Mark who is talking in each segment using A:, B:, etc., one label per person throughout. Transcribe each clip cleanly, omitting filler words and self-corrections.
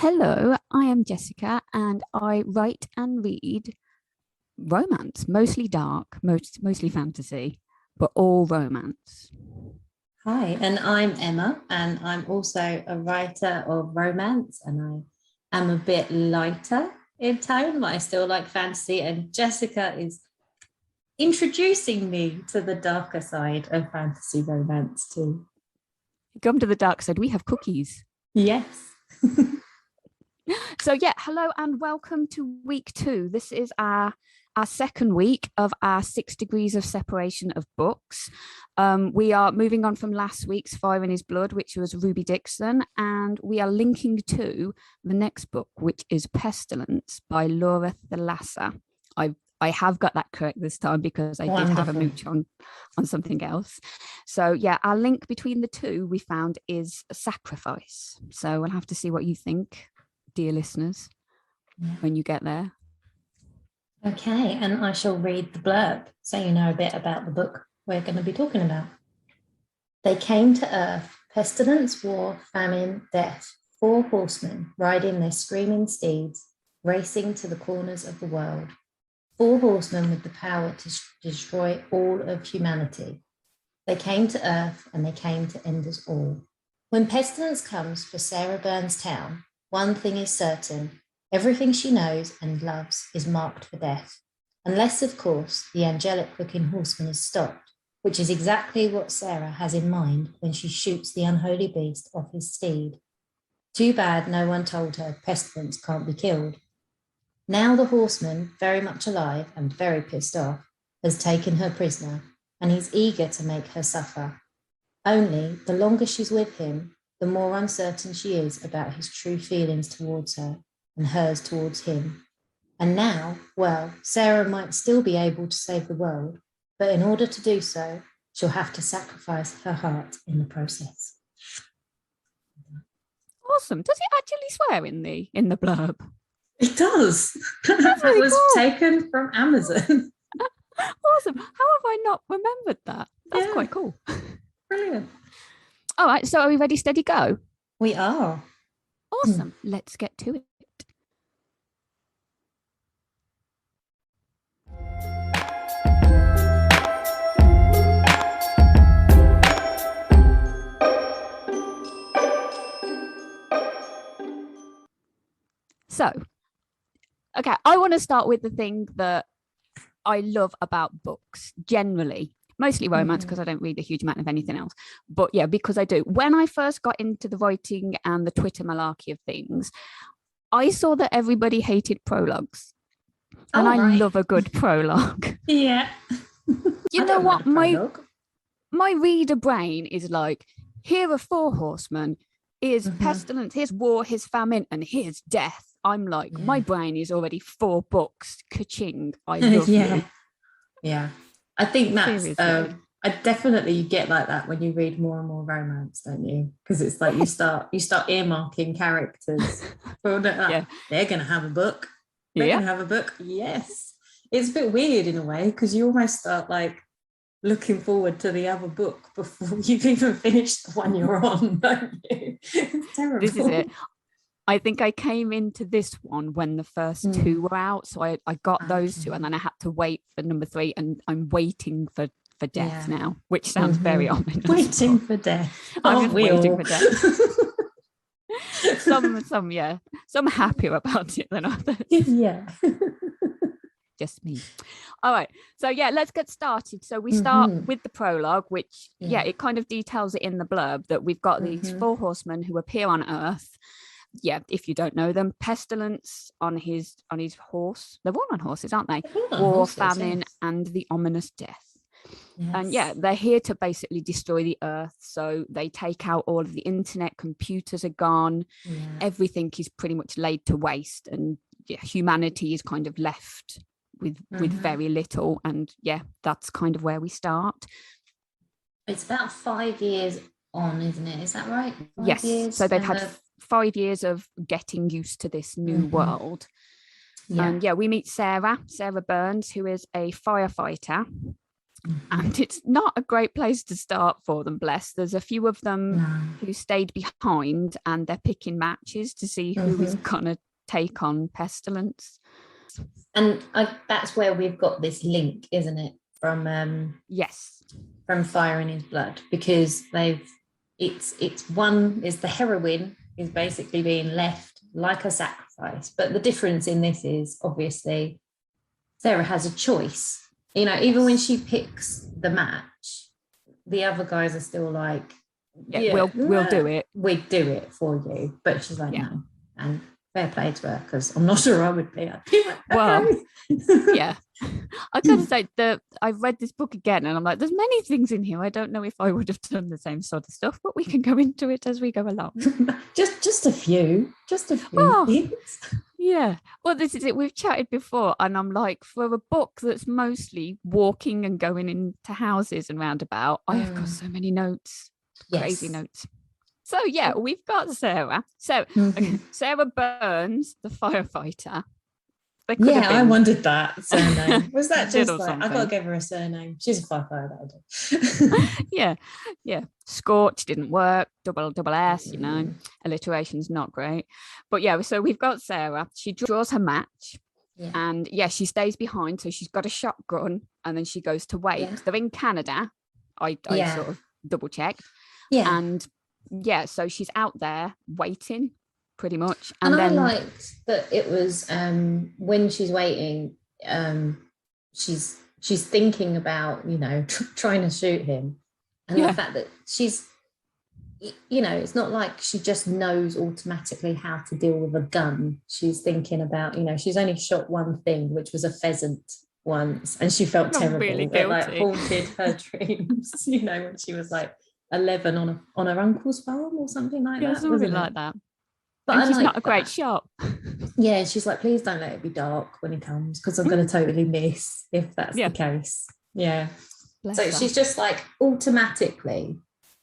A: Hello, I am Jessica and I write and read romance, mostly dark, mostly fantasy, but all romance.
B: Hi, and I'm Emma, and I'm also a writer of romance, and I am a bit lighter in tone, but I still like fantasy. And Jessica is introducing me to the darker side of fantasy romance too.
A: Come to the dark side, we have cookies.
B: Yes.
A: So yeah, hello and welcome to week 2. This is our second week of our 6 degrees of separation of books. We are moving on from last week's Fire in His Blood, which was Ruby Dixon, and we are linking to the next book, which is Pestilence by Laura Thalassa. I have got that correct this time because I did have a mooch on something else. So yeah, our link between the two we found is Sacrifice. So we'll have to see what you think, dear listeners, when you get there.
B: Okay, and I shall read the blurb so you know a bit about the book we're going to be talking about. They came to Earth, pestilence, war, famine, death, 4 horsemen riding their screaming steeds, racing to the corners of the world. 4 horsemen with the power to destroy all of humanity. They came to Earth and they came to end us all. When pestilence comes for Sarah Burns' town, one thing is certain: everything she knows and loves is marked for death. Unless, of course, the angelic-looking horseman is stopped, which is exactly what Sarah has in mind when she shoots the unholy beast off his steed. Too bad no one told her pestilence can't be killed. Now the horseman, very much alive and very pissed off, has taken her prisoner, and he's eager to make her suffer. Only, the longer she's with him, the more uncertain she is about his true feelings towards her and hers towards him. And now, well, Sarah might still be able to save the world, but in order to do so, she'll have to sacrifice her heart in the process.
A: Awesome. Does he actually swear in the blurb?
B: It does. That
A: really
B: was
A: cool.
B: Taken from Amazon.
A: Awesome. How have I not remembered that? That's quite cool.
B: Brilliant.
A: All right, so are we ready, steady, go?
B: We are.
A: Awesome. Let's get to it. So, okay, I want to start with the thing that I love about books generally, mostly romance because I don't read a huge amount of anything else. But yeah, because I do. When I first got into the writing and the Twitter malarkey of things, I saw that everybody hated prologues. And I love a good prologue.
B: Yeah.
A: You know what? My reader brain is like, here are 4 horsemen, here's pestilence, here's war, here's famine, and here's death. I'm like, my brain is already 4 books. Ka-ching. I love you.
B: Yeah. I think that's I definitely you get like that when you read more and more romance, don't you? Because it's like you start earmarking characters. They're gonna have a book. They're gonna have a book. Yes. It's a bit weird in a way because you almost start like looking forward to the other book before you've even finished the one you're on, don't you? It's terrible.
A: This is it. I think I came into this one when the first 2 were out. So I got those 2 and then I had to wait for number 3 and I'm waiting for death now, which sounds very ominous.
B: Waiting for death.
A: I'm just waiting for death. Some happier about it than others.
B: Yeah.
A: Just me. All right. So yeah, let's get started. So we start with the prologue, which it kind of details it in the blurb that we've got these 4 horsemen who appear on Earth. Yeah, if you don't know them, pestilence on his horse. They're all on horses, aren't they? War, famine, and the ominous death. Yes. And they're here to basically destroy the Earth. So they take out all of the internet, computers are gone, everything is pretty much laid to waste, and humanity is kind of left with very little. And that's kind of where we start.
B: It's about 5 years on, isn't it? Is that right?
A: 5 years. So they've had 5 years of getting used to this new world. And we meet Sarah Burns, who is a firefighter. And it's not a great place to start for them, bless. There's a few of them who stayed behind and they're picking matches to see who is going to take on Pestilence.
B: And that's where we've got this link, isn't it? From from Fire in His Blood, because it's one is the heroine is basically being left like a sacrifice. But the difference in this is obviously Sarah has a choice. You know, even when she picks the match, the other guys are still like,
A: we'll do it.
B: We'd do it for you. But she's like, no. And fair play to her, because I'm not sure I would be. I'd be like,
A: well, yeah. I gotta say that I've read this book again and I'm like, there's many things in here. I don't know if I would have done the same sort of stuff, but we can go into it as we go along.
B: just a few things.
A: Yeah. Well, this is it. We've chatted before and I'm like, for a book that's mostly walking and going into houses and roundabout, I have got so many notes, crazy notes. So yeah, we've got Sarah. So Sarah Burns, the firefighter.
B: I wondered that surname. Was that just like, I got to give her a surname. She's a firefighter.
A: Yeah. Scorch didn't work. Double S, you know. Alliteration's not great. But yeah, so we've got Sarah. She draws her match. Yeah. And she stays behind. So she's got a shotgun and then she goes to wait. Yeah. They're in Canada. I sort of double checked. Yeah. And so she's out there waiting pretty much.
B: And then I liked that it was when she's waiting, she's thinking about, you know, trying to shoot him. And the fact that she's, you know, it's not like she just knows automatically how to deal with a gun. She's thinking about, you know, she's only shot one thing, which was a pheasant once, and she felt terrible.
A: Really
B: it like haunted her dreams, you know, when she was like 11 on her uncle's farm or something like that.
A: Something like that.
B: But
A: and she's not a great shot.
B: Yeah, she's like, please don't let it be dark when he comes, because I'm going to totally miss if that's the case. Yeah. Bless her. She's just like automatically,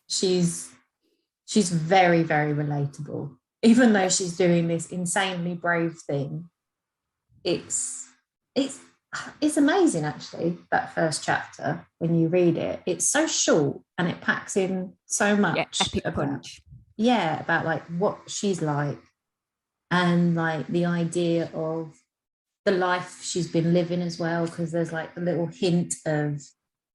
B: she's very, very relatable. Even though she's doing this insanely brave thing, it's amazing actually, that first chapter when you read it. It's so short and it packs in so much.
A: Epic punch.
B: About like what she's like and like the idea of the life she's been living as well, because there's like a little hint of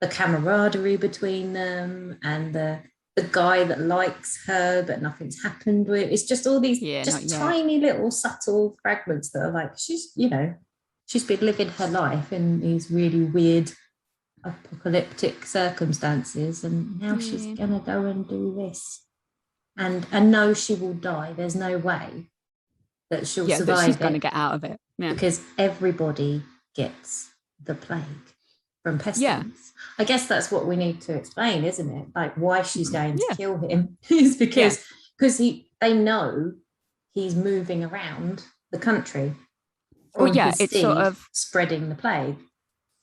B: the camaraderie between them and the guy that likes her but nothing's happened with. It's just all these tiny little subtle fragments that are like, she's, you know, she's been living her life in these really weird apocalyptic circumstances, and now she's gonna go and do this. And know she will die. There's no way that she'll survive.
A: That she's going to get out of it. Yeah.
B: Because everybody gets the plague from pestilence. Yeah. I guess that's what we need to explain, isn't it? Like why she's going to kill him is because they know he's moving around the country.
A: It's sort of
B: spreading the plague.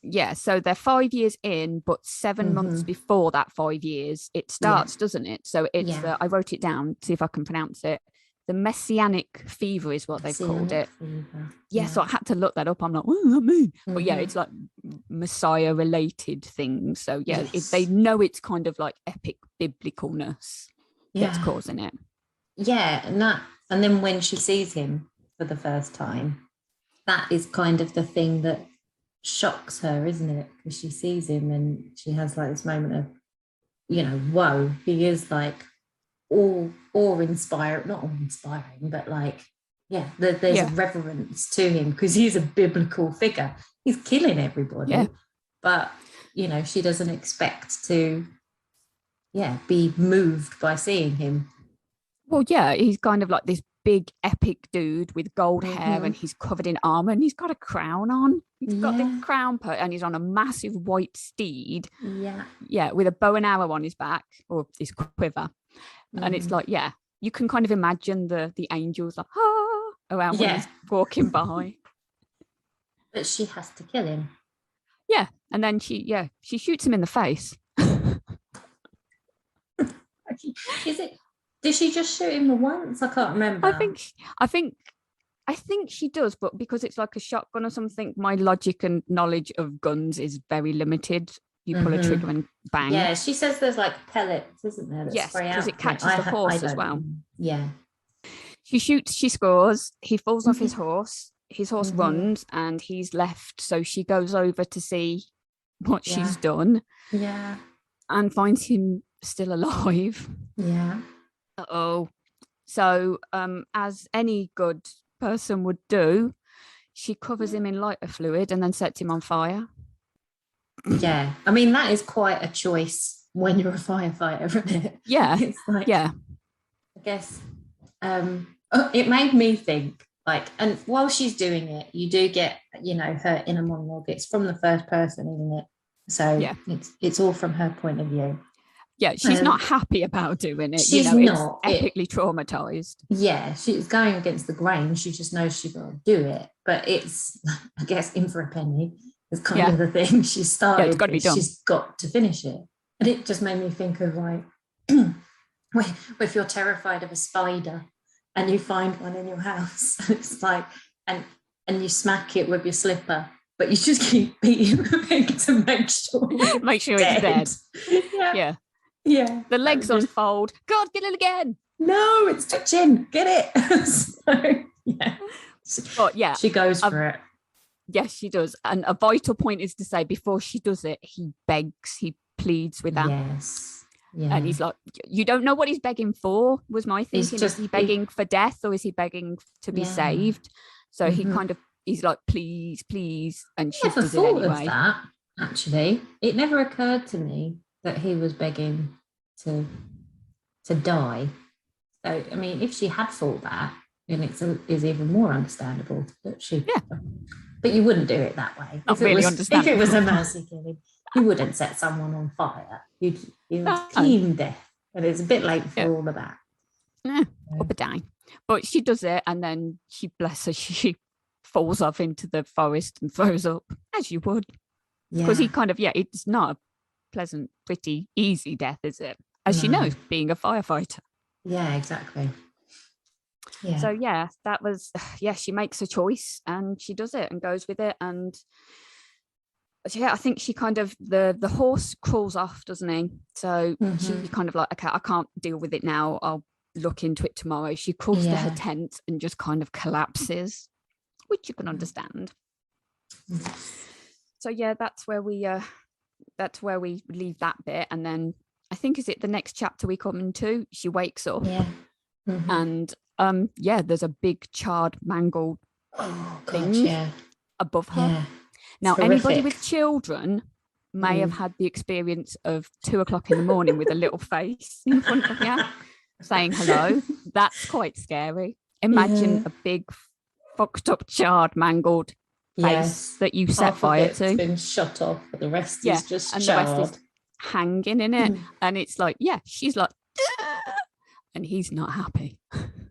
A: Yeah, so they're 5 years in, but 7 months before that 5 years, it starts, doesn't it? So it's I wrote it down, see if I can pronounce it. The Messianic Fever is what they've called it. Yeah, so I had to look that up. I'm like, what does that mean? But it's like Messiah-related things. So they know it's kind of like epic biblicalness that's causing it.
B: Yeah, and then when she sees him for the first time, that is kind of the thing that shocks her, isn't it? Because she sees him and she has like this moment of, you know, whoa, he is like awe-inspiring, not awe-inspiring, but like, there's a reverence to him because he's a biblical figure. He's killing everybody, but you know, she doesn't expect to be moved by seeing him.
A: Well, he's kind of like this big epic dude with gold hair and he's covered in armor and he's got a crown on. He's got the crown put and he's on a massive white steed. With a bow and arrow on his back or his quiver. And it's like, you can kind of imagine the angels like around when he's walking by.
B: But she has to kill him.
A: Yeah. And then she shoots him in the face.
B: Is it? Did she just shoot him the once? I can't remember.
A: I think she does, but because it's like a shotgun or something, my logic and knowledge of guns is very limited. you pull a trigger and bang.
B: Yeah, she says there's like pellets, isn't there, that spray out?
A: Because it catches the horse as well.
B: Yeah.
A: She shoots, she scores, he falls off his horse runs, and he's left. So she goes over to see what she's done.
B: Yeah.
A: And finds him still alive.
B: Yeah.
A: Uh-oh. So as any good person would do, she covers him in lighter fluid and then sets him on fire.
B: Yeah. I mean, that is quite a choice when you're a firefighter, isn't it?
A: Yeah.
B: It's like,
A: yeah.
B: I guess it made me think, like, and while she's doing it, you do get, you know, her inner monologue. It's from the first person, isn't it? So it's all from her point of view.
A: Yeah, she's not happy about doing it.
B: She's
A: not. It's epically traumatized.
B: Yeah, she's going against the grain. She just knows she's got to do it. But it's, I guess, in for a penny is kind of the thing. She started,
A: it's got to be done.
B: She's got to finish it. And it just made me think of, like, if you're terrified of a spider and you find one in your house, it's like, and you smack it with your slipper, but you just keep beating the thing to make sure
A: it's dead.
B: Yeah.
A: The legs unfold. God, get it again.
B: No, it's touching. Get it. So, yeah.
A: But yeah,
B: she goes for it.
A: Yes, she does. And a vital point is to say, before she does it, he begs, he pleads with her.
B: Yes. Yeah.
A: And he's like, you don't know what he's begging for, was my thinking. Is he begging for death, or is he begging to be saved? So he's like, please, please. And she does it anyway.
B: Of that, actually. It never occurred to me that he was begging to die. So, I mean, if she had thought that, then it's even more understandable that she...
A: Yeah.
B: But you wouldn't do it that way.
A: Not really understandable.
B: If it was a mercy killing, you wouldn't set someone on fire. You'd clean death. And it's a bit late for all of that.
A: Yeah, up a dime. But she does it, and then bless her, she falls off into the forest and throws up, as you would. Because he kind of, it's not a pleasant, pretty, easy death, is it? As she knows, being a firefighter.
B: Yeah, exactly. Yeah.
A: So that was she makes a choice and she does it and goes with it. And I think she kind of the horse crawls off, doesn't he? So she kind of like, okay, I can't deal with it now, I'll look into it tomorrow. She crawls to her tent and just kind of collapses, which you can understand. So that's where we leave that bit. And then I think, is it the next chapter we come into, she wakes up and there's a big charred mangled thing above her. Now anybody with children may have had the experience of 2:00 in the morning with a little face in front of you saying hello. That's quite scary. Imagine a big fucked up, charred, mangled face that you set fire to.
B: It's been shot off, but the rest is just
A: and
B: charred.
A: the rest is hanging in it. And it's like, she's like, and he's not happy.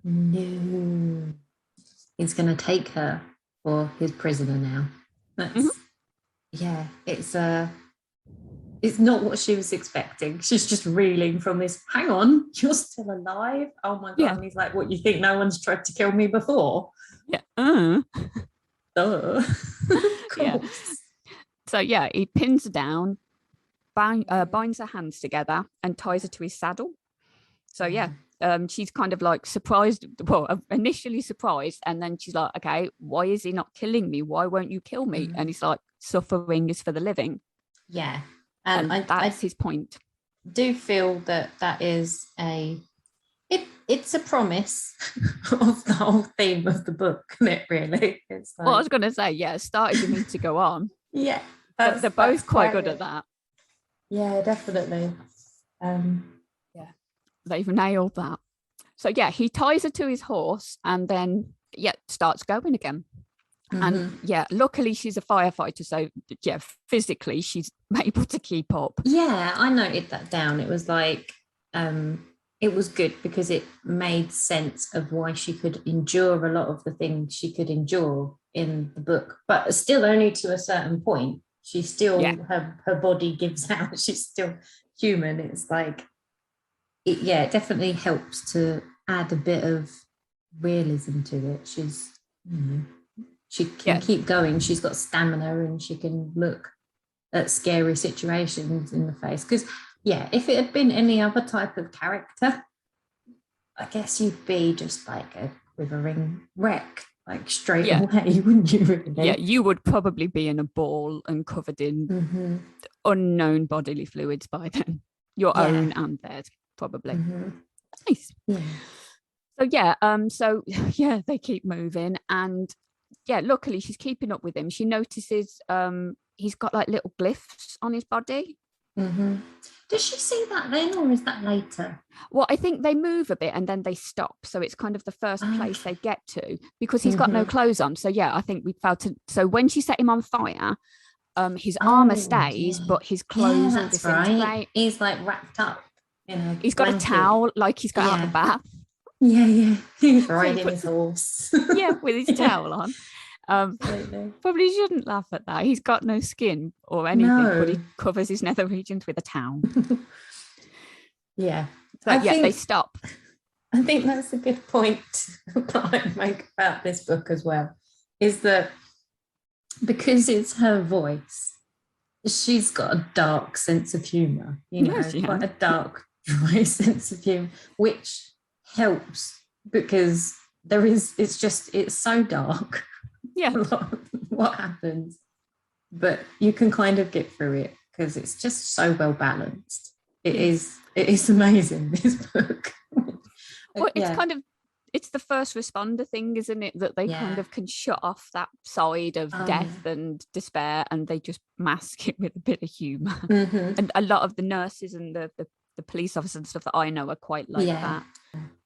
B: No, he's going to take her for his prisoner now. That's it's not what she was expecting. She's just reeling from this. Hang on, you're still alive? Oh my god! And he's like, "What, you think no one's tried to kill me before?"
A: Yeah.
B: Yeah.
A: So he pins her down, binds her hands together, and ties her to his saddle. So she's kind of like surprised. Well, initially surprised, and then she's like, "Okay, why is he not killing me? Why won't you kill me?" And he's like, "Suffering is for the living."
B: Yeah.
A: And that's his point.
B: Do feel that is it's a promise of the whole theme of the book, isn't it, really? It's like...
A: Well, I was going to say, it started to need to go on.
B: Yeah.
A: But they're both quite good at that.
B: Yeah, definitely.
A: They've nailed that. So, he ties her to his horse and then, starts going again. And luckily she's a firefighter, so physically she's able to keep up.
B: I noted that down. It was like it was good because it made sense of why she could endure a lot of the things she could endure in the book, but still only to a certain point. She still her body gives out. She's still human. It's like it definitely helps to add a bit of realism to it. She can keep going. She's got stamina and she can look at scary situations in the face. Because, yeah, if it had been any other type of character, I guess you'd be just like a quivering wreck, like straight away, wouldn't you, really?
A: Yeah, you would probably be in a ball and covered in unknown bodily fluids by then. Your own and theirs, probably. Nice.
B: Yeah.
A: So they keep moving, and luckily she's keeping up with him. She notices he's got like little glyphs on his body.
B: Does she see that then, or is that later?
A: Well, I think they move a bit and then they stop, so it's kind of the first place they get to, because he's got no clothes on. So I think we felt it. So when she set him on fire, his armor stays, but his clothes all disintegrate. Right.
B: He's like wrapped up.
A: He's got a towel, like he's got out the bath.
B: Yeah. He's riding his horse.
A: With his towel on. Probably shouldn't laugh at that. He's got no skin or anything, but he covers his nether regions with a towel. But they stop.
B: I think that's a good point that I make about this book as well, is that because it's her voice, she's got a dark sense of humor, quite a dark, dry sense of humor, which helps because it's so dark. What happens, but you can kind of get through it because it's just so well balanced. It is amazing, this book.
A: Well, it's the first responder thing, isn't it, that they kind of can shut off that side of death and despair, and they just mask it with a bit of humor. And a lot of the nurses and the police officers and stuff that I know are quite like that.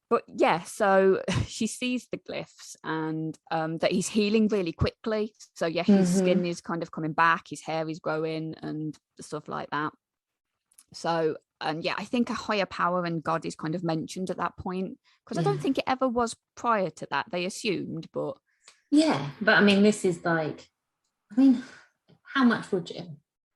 A: But so she sees the glyphs and that he's healing really quickly. So his skin is kind of coming back, his hair is growing and stuff like that. So, and I think a higher power and God is kind of mentioned at that point, because I don't think it ever was prior to that. They assumed, but...
B: Yeah, but I mean, this is like, how much would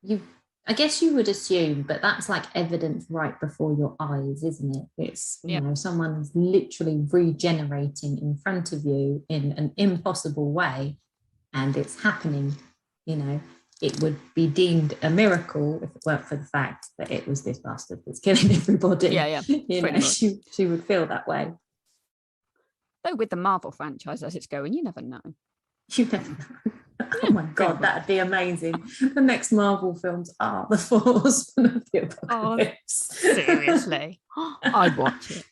B: you... I guess you would assume, but that's like evidence right before your eyes, isn't it? It's, someone is literally regenerating in front of you in an impossible way, and it's happening. It would be deemed a miracle if it weren't for the fact that it was this bastard that's killing everybody. She would feel that way.
A: Though with the Marvel franchise as it's going, you never know.
B: You never know. Oh my God, that'd be amazing. The next Marvel films are the Four Horsemen of the Apocalypse.
A: Seriously. I'd watch it.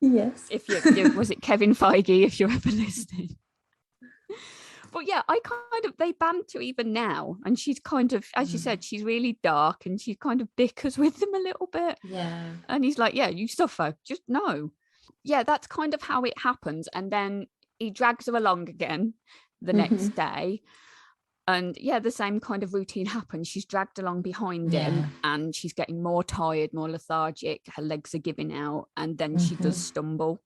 B: Yes.
A: If you was it Kevin Feige, if you're ever listening. But they banter even now. And she's kind of, as you said, she's really dark and she kind of bickers with him a little bit.
B: Yeah.
A: And he's like, you suffer, just no. Yeah, that's kind of how it happens. And then he drags her along again the next day. And the same kind of routine happens. She's dragged along behind him and she's getting more tired, more lethargic. Her legs are giving out, and then she does stumble.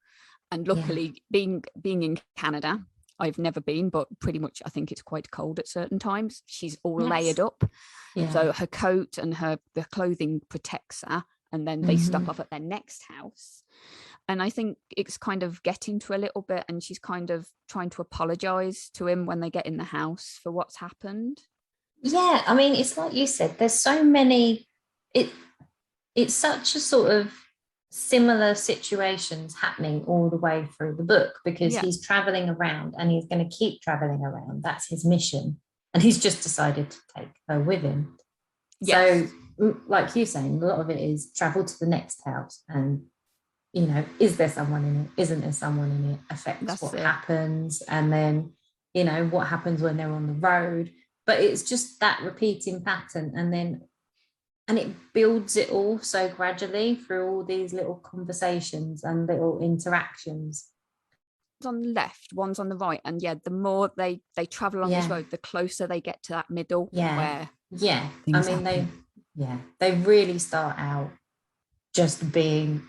A: And luckily, being in Canada, I've never been, but pretty much I think it's quite cold at certain times. She's all layered up. Yeah. So her coat and the clothing protects her. And then they stop off at their next house. And I think it's kind of getting to a little bit, and she's kind of trying to apologize to him when they get in the house for what's happened.
B: Yeah, I mean, it's like you said, there's so many, it's such a sort of similar situations happening all the way through the book, because he's traveling around and he's going to keep traveling around. That's his mission. And he's just decided to take her with him. Yes. So, like you're saying, a lot of it is travel to the next house and, is there someone in it? Isn't there someone in it? Affects what happens. And then, what happens when they're on the road. But it's just that repeating pattern. And it builds it all so gradually through all these little conversations and little interactions.
A: On the left, one's on the right. And the more they travel along this road, the closer they get to that middle.
B: Where they really start out just being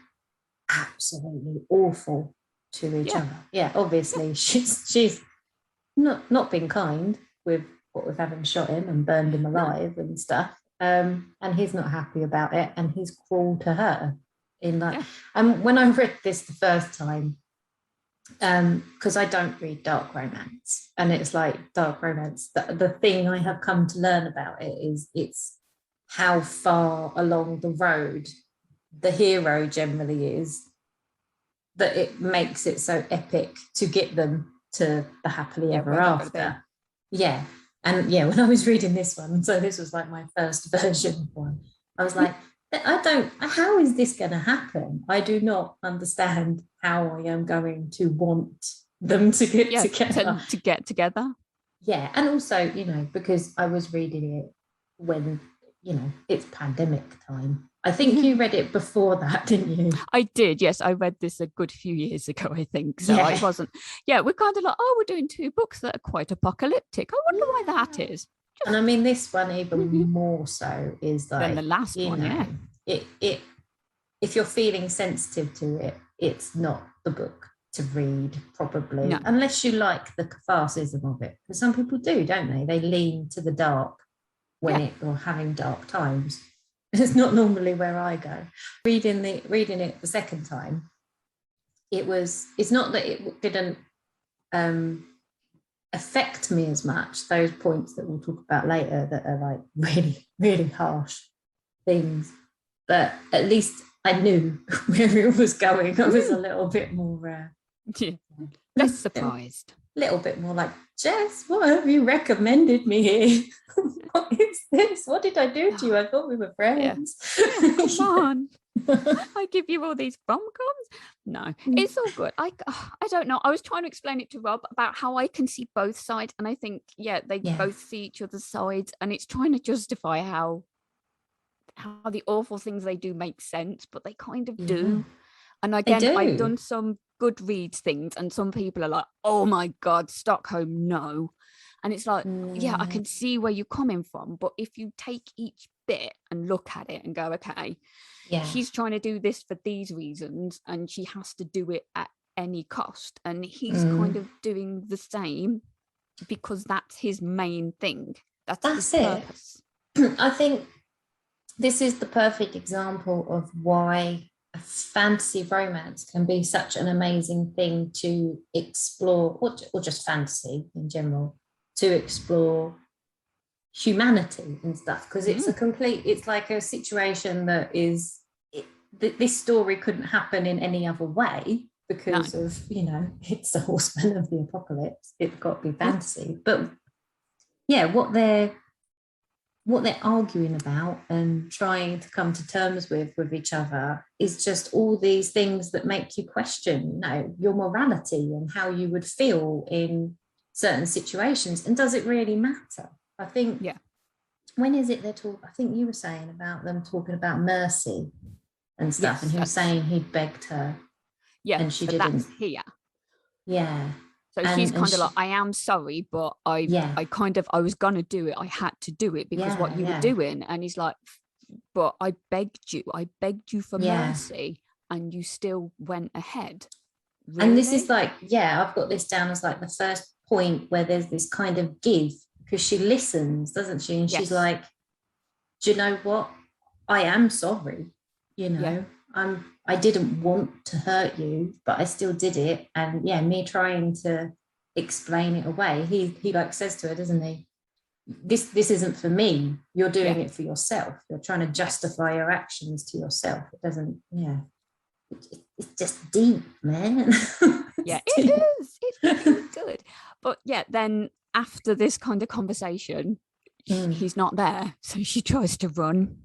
B: absolutely awful to each other. Obviously she's not been kind with having shot him and burned him alive and stuff, and he's not happy about it, and he's cruel to her and when I read this the first time, because I don't read dark romance, and it's like dark romance, the thing I have come to learn about it is it's how far along the road the hero generally is, that it makes it so epic to get them to the happily ever after. Yeah. And yeah, when I was reading this one, so this was like my first version one, I was like, how is this going to happen? I do not understand how I am going to want them to get together.
A: To get together.
B: Yeah. And also, because I was reading it when, it's pandemic time. I think you read it before that, didn't you?
A: I did, yes. I read this a good few years ago, I think. So I wasn't, we're kind of like, we're doing 2 books that are quite apocalyptic. I wonder why that is.
B: And I mean, this one even more so is like
A: than the last one,
B: It if you're feeling sensitive to it, it's not the book to read, probably, unless you like the catharsis of it. Because some people do, don't they? They lean to the dark when or having dark times. It's not normally where I go. Reading it the second time, it's not that it didn't affect me as much, those points that we'll talk about later that are like really, really harsh things, but at least I knew where it was going. I was a little bit more
A: less surprised.
B: A little bit more like, Jess, what have you recommended me here? What is this? What did I do to you? I thought we were friends.
A: Come on. I give you all these rom-coms. No, it's all good. I don't know. I was trying to explain it to Rob about how I can see both sides, and I think they both see each other's sides, and it's trying to justify how the awful things they do make sense, but they kind of do. And again, I've done some Goodreads things, and some people are like, oh my god, Stockholm, no. And it's like, I can see where you're coming from, but if you take each bit and look at it and go, okay, she's trying to do this for these reasons, and she has to do it at any cost, and he's kind of doing the same because that's his main thing. That's his purpose.
B: I think this is the perfect example of why a fantasy romance can be such an amazing thing to explore, or just fantasy in general, to explore humanity and stuff, because it's like a situation that is this story couldn't happen in any other way because of it's the horsemen of the apocalypse. It's got to be fantasy. But what they're arguing about and trying to come to terms with each other is just all these things that make you question your morality and how you would feel in certain situations, and does it really matter? I think when is it they're talking? I think you were saying about them talking about mercy and stuff, and he was saying he'd begged her, and she didn't.
A: That's here.
B: Yeah.
A: So she's kind of like, I am sorry, but I was gonna do it. I had to do it because what you were doing. And he's like, but I begged you for mercy, and you still went ahead. Really?
B: And this is like, I've got this down as like the first point where there's this kind of give, because she listens, doesn't she? And she's like, do you know what? I am sorry. I didn't want to hurt you, but I still did it. And me trying to explain it away. He like says to her, doesn't he? This isn't for me. You're doing it for yourself. You're trying to justify your actions to yourself. It doesn't. It's just deep, man.
A: It is. It's really good. But then after this kind of conversation, he's not there, so she tries to run.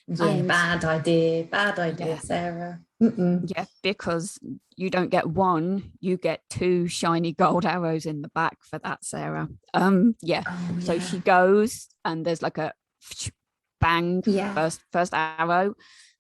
B: Bad idea, Sarah.
A: Yeah, because you don't get one, you get 2 shiny gold arrows in the back for that, Sarah. So she goes, and there's like a bang, first arrow,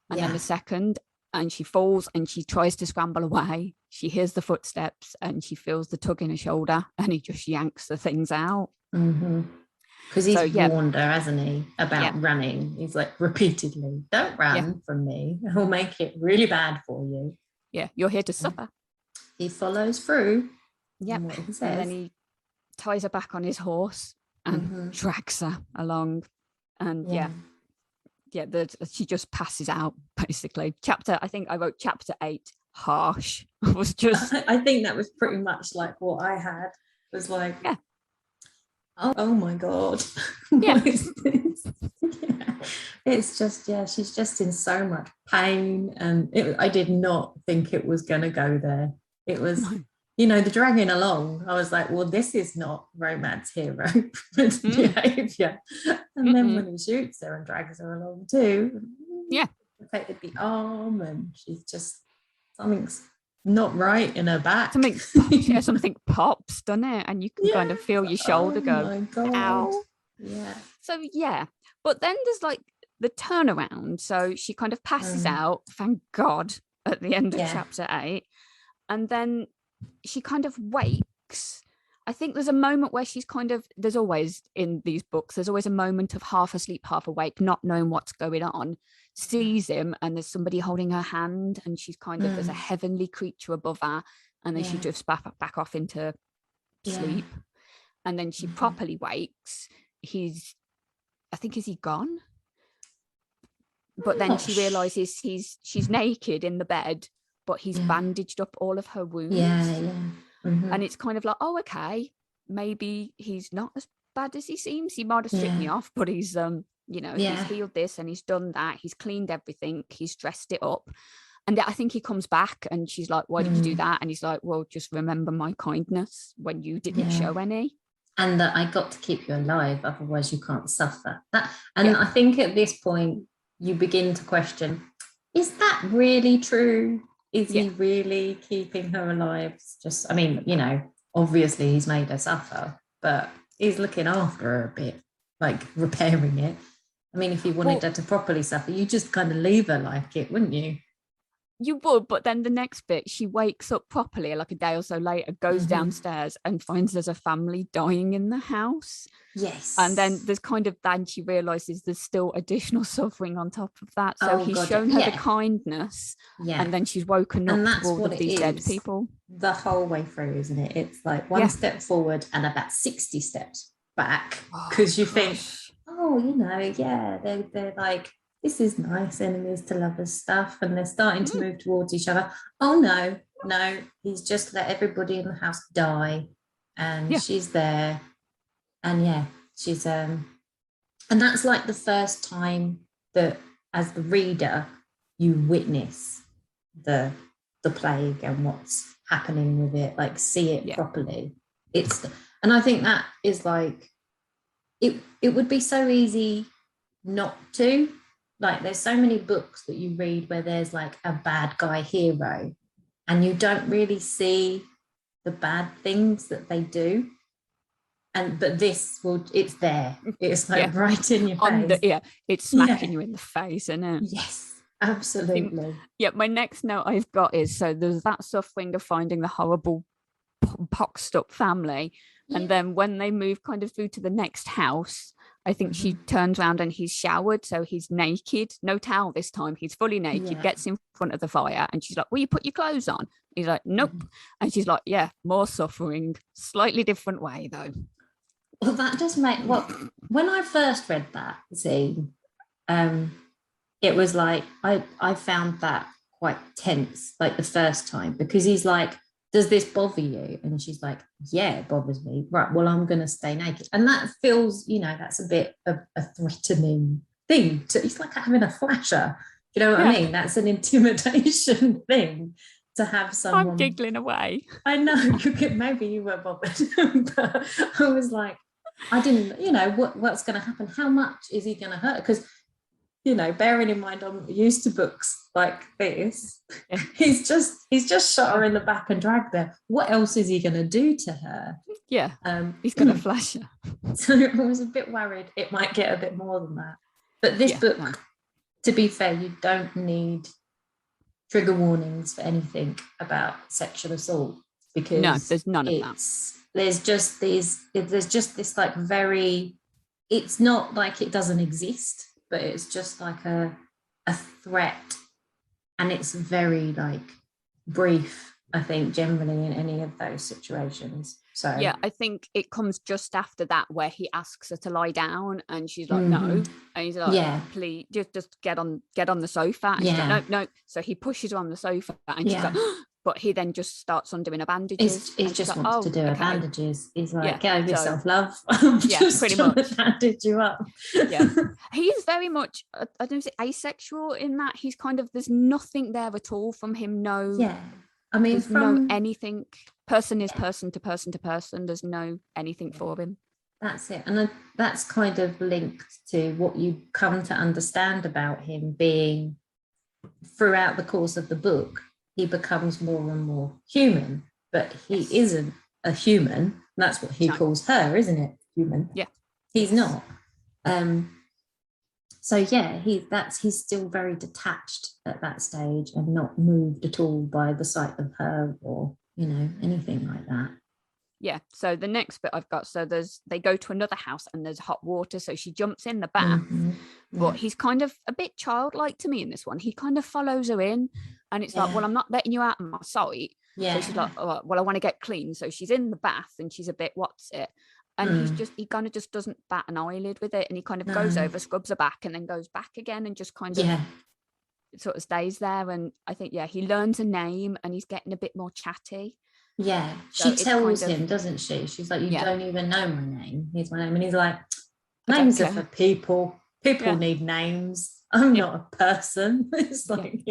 A: and then the second, and she falls, and she tries to scramble away. She hears the footsteps, and she feels the tug in her shoulder, and he just yanks the things out.
B: Because he's warned her, hasn't he, about running. He's like, repeatedly, don't run from me. I'll make it really bad for you.
A: Yeah, you're here to suffer.
B: He follows through.
A: Yep. And then he ties her back on his horse and drags her along. And she just passes out, basically. I think I wrote chapter 8, harsh. I think
B: that was pretty much like what I had. Was like, Oh my God.
A: Yeah.
B: What is this? Yeah. It's just, she's just in so much pain. And I did not think it was going to go there. It was, the dragging along. I was like, well, this is not romance hero behavior. And then when he shoots her and drags her along too, affected the arm, and she's just, something's not right in her back.
A: Something pops, doesn't it? And you can kind of feel your shoulder go,
B: my God.
A: Ow.
B: Yeah.
A: So but then there's like the turnaround. So she kind of passes out, thank God, at the end of chapter 8. And then she kind of wakes. I think there's a moment where she's kind of, there's always in these books, there's always a moment of half asleep, half awake, not knowing what's going on, sees him, and there's somebody holding her hand, and she's kind of, there's a heavenly creature above her, and then she drifts back off into sleep. And then she properly wakes. Is he gone? But then she realizes she's naked in the bed, but he's bandaged up all of her wounds. And it's kind of like, oh, okay, maybe he's not as bad as he seems. He might have stripped me off, but he's he's healed this and he's done that. He's cleaned everything. He's dressed it up. And I think he comes back and she's like, why did you do that? And he's like, well, just remember my kindness when you didn't show any.
B: And that I got to keep you alive, otherwise you can't suffer. I think at this point, you begin to question, is that really true? Is he really keeping her alive? It's just, obviously he's made her suffer, but he's looking after her a bit, like repairing it. If you wanted her to properly suffer, you just kind of leave her like it, wouldn't you?
A: You would, but then the next bit, she wakes up properly, like a day or so later, goes downstairs and finds there's a family dying in the house.
B: Yes.
A: And then then she realizes there's still additional suffering on top of that. So he's shown her the kindness, and then she's woken up to all of these dead people.
B: The whole way through, isn't it? It's like one step forward and about 60 steps back, because you think, they're like, this is nice enemies to lovers stuff, and they're starting to move towards each other. Oh no, he's just let everybody in the house die, and she's there, and she's and that's like the first time that, as the reader, you witness the plague and what's happening with it, like see it properly. And I think that is like, it would be so easy not to. Like, there's so many books that you read where there's like a bad guy hero and you don't really see the bad things that they do. But it's there. It's like right in your face.
A: It's smacking you in the face, isn't it?
B: Yes, absolutely.
A: My next note I've got is, so there's that suffering of finding the horrible poxed up family. And then when they move kind of through to the next house, I think she turns around and he's showered, so he's naked, no towel this time. He's fully naked, gets in front of the fire, and she's like, will you put your clothes on? He's like, nope. And she's like, more suffering, slightly different way though.
B: Well, that does make, when I first read that scene, it was like, I found that quite tense, like the first time, because he's like, does this bother you? And she's like, yeah, it bothers me. Right, well, I'm going to stay naked. And that feels, that's a bit of a threatening thing. It's like having a flasher. You know what I mean? That's an intimidation thing, to have someone.
A: I'm giggling away.
B: I know, maybe you were bothered. But I was like, I didn't, what's going to happen? How much is he going to hurt? Because, bearing in mind I'm used to books like this, he's just shot her in the back and dragged her. What else is he going to do to her?
A: He's going to flash her.
B: So I was a bit worried it might get a bit more than that. But this book, to be fair, you don't need trigger warnings for anything about sexual assault, because
A: there's none of that.
B: There's just this like very, it's not like it doesn't exist, but it's just like a threat, and it's very like brief, I think, generally in any of those situations. So
A: I think it comes just after that where he asks her to lie down, and she's like, no, and he's like, please just get on the sofa, and she's like, no. So he pushes her on the sofa, and she's like, but he then just starts undoing her bandages.
B: He just
A: like,
B: wants to do her bandages. He's like, get over yourself, love.
A: Pretty much.
B: Bandage you up.
A: He's very much, I don't say asexual in that he's kind of, there's nothing there at all from him. No.
B: Yeah. I mean,
A: no anything. Person is person to person to person. There's no anything for him.
B: That's it. And that's kind of linked to what you come to understand about him being throughout the course of the book. He becomes more and more human, but he isn't a human. That's what he calls her, isn't it? Human.
A: Yeah.
B: He's not. So yeah, he's still very detached at that stage and not moved at all by the sight of her or, anything like that.
A: Yeah. So the next bit I've got, so they go to another house and there's hot water. So she jumps in the bath, but he's kind of a bit childlike to me in this one. He kind of follows her in and it's like, well, I'm not letting you out of my sight. Yeah. So she's like, oh, well, I want to get clean. So she's in the bath and she's a bit, what's it? And he kind of just doesn't bat an eyelid with it. And he kind of goes over, scrubs her back and then goes back again and just kind of sort of stays there. And I think, he learns a name and he's getting a bit more chatty.
B: Yeah, so she tells him, doesn't she? She's like, you don't even know my name. Here's my name. And he's like, names are for people. People need names. I'm not a person. It's like,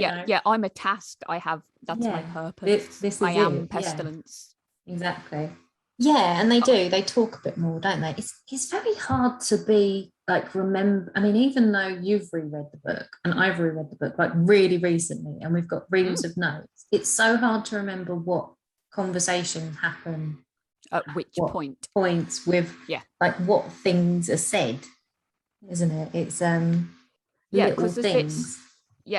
A: I'm a task. That's my purpose.
B: This
A: I am Pestilence.
B: Yeah, exactly. Yeah, and they talk a bit more, don't they? It's very hard to be like, remember, I mean, even though you've reread the book and I've reread the book like really recently and we've got reams of notes, it's so hard to remember what conversations happen
A: at which
B: points with like what things are said, isn't it? It's little things.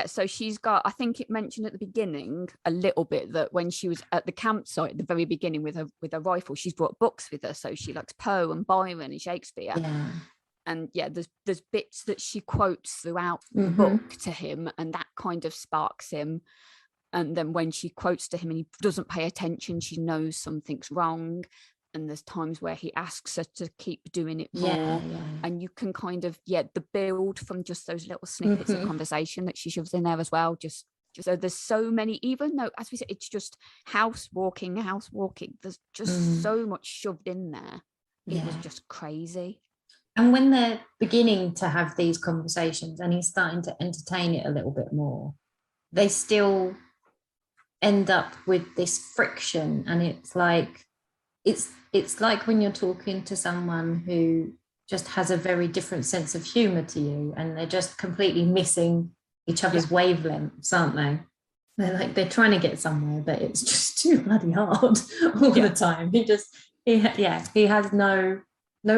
A: So she's got, I think it mentioned at the beginning a little bit that when she was at the campsite at the very beginning with her rifle, she's brought books with her, so she likes Poe and Byron and Shakespeare. And there's bits that she quotes throughout the book to him, and that kind of sparks him. And then when she quotes to him and he doesn't pay attention, she knows something's wrong. And there's times where he asks her to keep doing it more. And you can kind of, the build from just those little snippets of conversation that she shoves in there as well. Just so there's so many, even though, as we said, it's just house walking. There's just so much shoved in there. It was just crazy.
B: And when they're beginning to have these conversations and he's starting to entertain it a little bit more, they still end up with this friction, and it's like when you're talking to someone who just has a very different sense of humor to you and they're just completely missing each other's wavelengths, aren't they? They're trying to get somewhere, but it's just too bloody hard all the time. He has no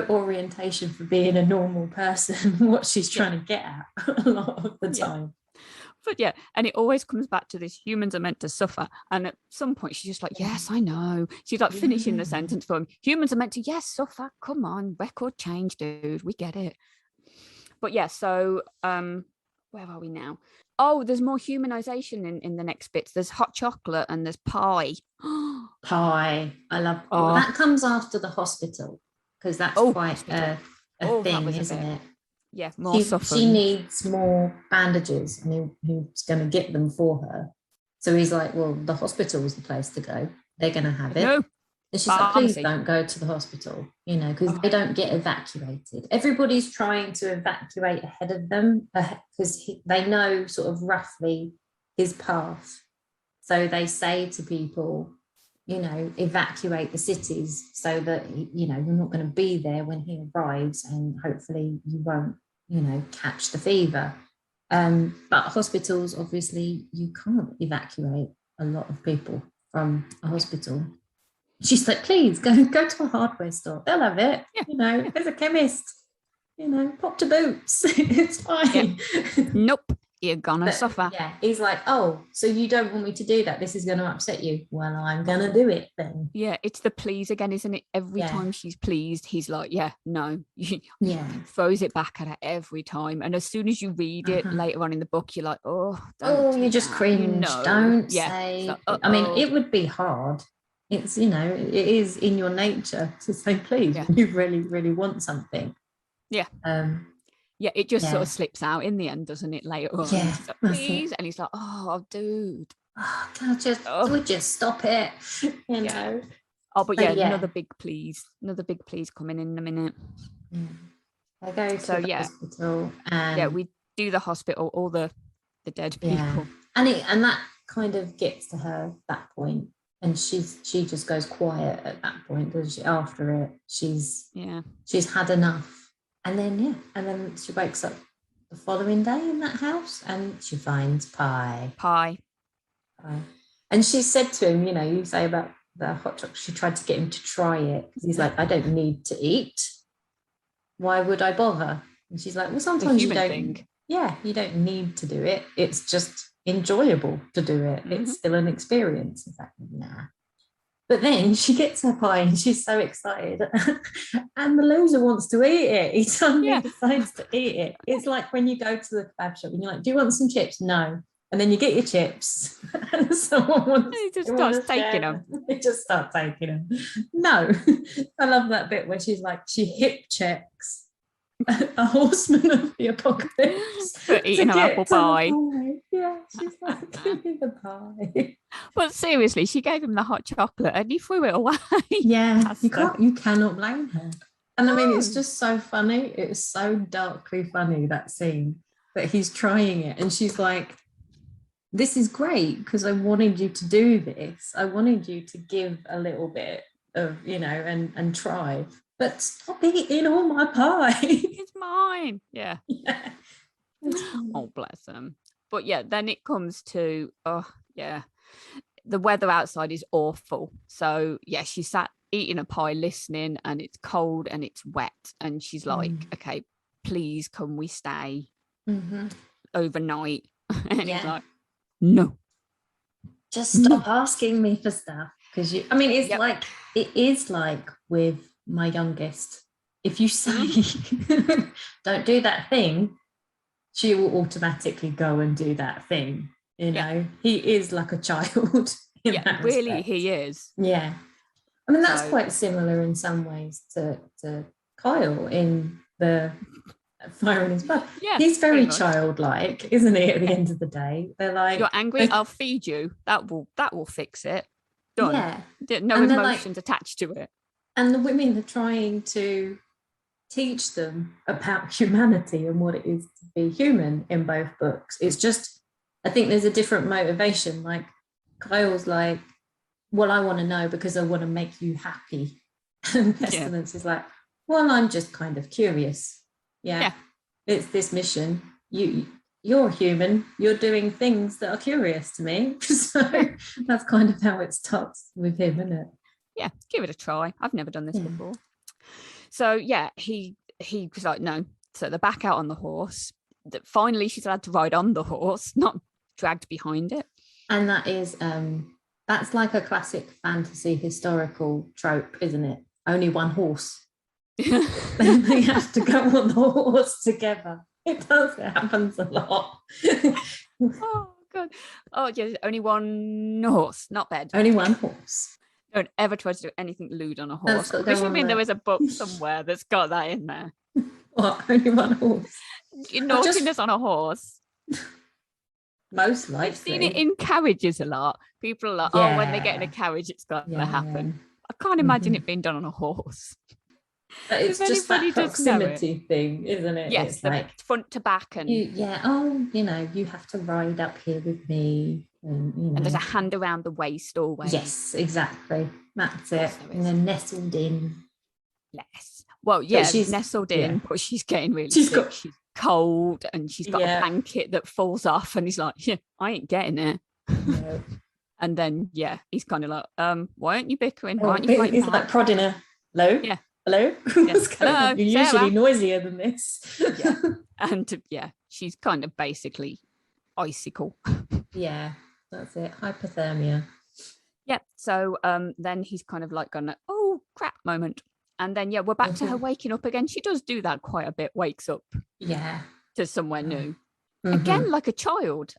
B: orientation for being a normal person, what she's trying to get at a lot of the time.
A: But and it always comes back to this: humans are meant to suffer. And at some point, she's just like, "Yes, I know." She's like finishing the sentence for him. Humans are meant to, suffer. Come on, record change, dude. We get it. But so where are we now? Oh, there's more humanization in the next bits. There's hot chocolate and there's pie.
B: Pie, I love. Well, that comes after the hospital because that's quite a thing, isn't it?
A: Yeah, more suffering.
B: She needs more bandages, and he's going to get them for her. So he's like, well, the hospital is the place to go. They're going to have it. No. And she's like, please don't go to the hospital, because they don't get evacuated. Everybody's trying to evacuate ahead of them because they know sort of roughly his path. So they say to people, evacuate the cities so that, you're not going to be there when he arrives, and hopefully you won't, catch the fever. But hospitals, obviously, you can't evacuate a lot of people from a hospital. She's like, please go to a hardware store. They'll have it. There's a chemist. Pop to boots. It's fine.
A: Nope. You're gonna suffer.
B: Yeah, he's like, oh, so you don't want me to do that? This is going to upset you. Well, I'm going to do it then.
A: Yeah, it's the please again, isn't it? Every time she's pleased, he's like, no. Throws it back at her every time. And as soon as you read it later on in the book, you're like,
B: you just cringe. Don't say. Like, I mean, it would be hard. It's, it is in your nature to say please when you really, really want something.
A: Yeah. It just sort of slips out in the end, doesn't it, later on?
B: Yeah.
A: Like, please. And he's like, oh, dude,
B: would just stop it, you know.
A: Oh, but yeah, another big please coming in a minute.
B: I go to the hospital, and
A: we do the hospital, all the dead people,
B: and that kind of gets to her that point, and she just goes quiet at that point, doesn't she? After it, she's had enough, and then she wakes up the following day in that house, and she finds pie. And she said to him, you say about the hot chocolate, she tried to get him to try it because he's like, I don't need to eat. Why would I bother? And she's like, well, sometimes you don't. Yeah, you don't need to do it. It's just enjoyable to do it. It's still an experience. It's like, nah. But then she gets her pie and she's so excited. And the loser wants to eat it. He suddenly decides to eat it. It's like when you go to the kebab shop and you're like, do you want some chips? No. And then you get your chips and someone wants
A: he just starts taking them.
B: They just start taking them. No. I love that bit where she's like, she hip checks a horseman of the apocalypse
A: for eating an apple pie.
B: Yeah, she's like, give me the pie.
A: But seriously, she gave him the hot chocolate and he threw it away.
B: Yeah, you cannot blame her. And I mean, it's just so funny. It's so darkly funny, that scene, that he's trying it and she's like, this is great because I wanted you to do this. I wanted you to give a little bit of, and try. But stop eating all my pie.
A: It's mine. Yeah. Oh, bless them. But yeah, then it comes to, the weather outside is awful. So yeah, she sat eating a pie, listening, and it's cold and it's wet. And she's like, okay, please, can we stay overnight? And he's like, no.
B: Just stop asking me for stuff. Because it is like with my youngest, if you say don't do that thing, she will automatically go and do that thing. He is like a child in that
A: really
B: respect.
A: He is.
B: I mean, that's quite similar in some ways to Kyle in the Fire in His Blood. He's very childlike, isn't he? At the end of the day, they're like,
A: you're angry, I'll feed you, that will fix it. Done. No emotions attached to it.
B: And the women are trying to teach them about humanity and what it is to be human in both books. It's just, I think there's a different motivation. Like Kyle's like, well, I want to know because I want to make you happy. And Pestilence is like, well, I'm just kind of curious. It's this mission. You're human. You're doing things that are curious to me. So that's kind of how it starts with him, isn't it?
A: Yeah, give it a try. I've never done this before. So he was like, no. So they're back out on the horse. Finally, she's allowed to ride on the horse, not dragged behind it.
B: And that is, that's like a classic fantasy historical trope, isn't it? Only one horse. They have to go on the horse together. It happens a lot.
A: Oh, God. Oh, yeah, only one horse, not bed.
B: Only one horse.
A: Don't ever try to do anything lewd on a horse. Presumably there is a book somewhere that's got that in there.
B: What? Only one horse?
A: Naughtiness on a horse.
B: Most likely.
A: I've seen it in carriages a lot. People are like, oh, when they get in a carriage, it's got to happen. I can't imagine it being done on a horse.
B: But it's just that proximity thing, isn't it?
A: Yes,
B: it's like
A: front to back. And
B: you have to ride up here with me. And
A: there's a hand around the waist always.
B: Yes, exactly. That's it. And then nestled in.
A: Yes. Well, she's nestled in, but she's getting really sick. She's cold and she's got a blanket that falls off and he's like, I ain't getting it. No. And then, he's kind of like, why aren't you bickering? Why aren't you fighting
B: He's like prodding her. Hello?
A: Yeah.
B: Hello?
A: Yes. Hello,
B: you're usually noisier than this.
A: And she's kind of basically icicle.
B: Yeah, that's it. Hypothermia.
A: Yeah. So then he's kind of like gonna, oh crap moment. And then we're back to her waking up again. She does do that quite a bit, wakes up to somewhere new. Again, like a child.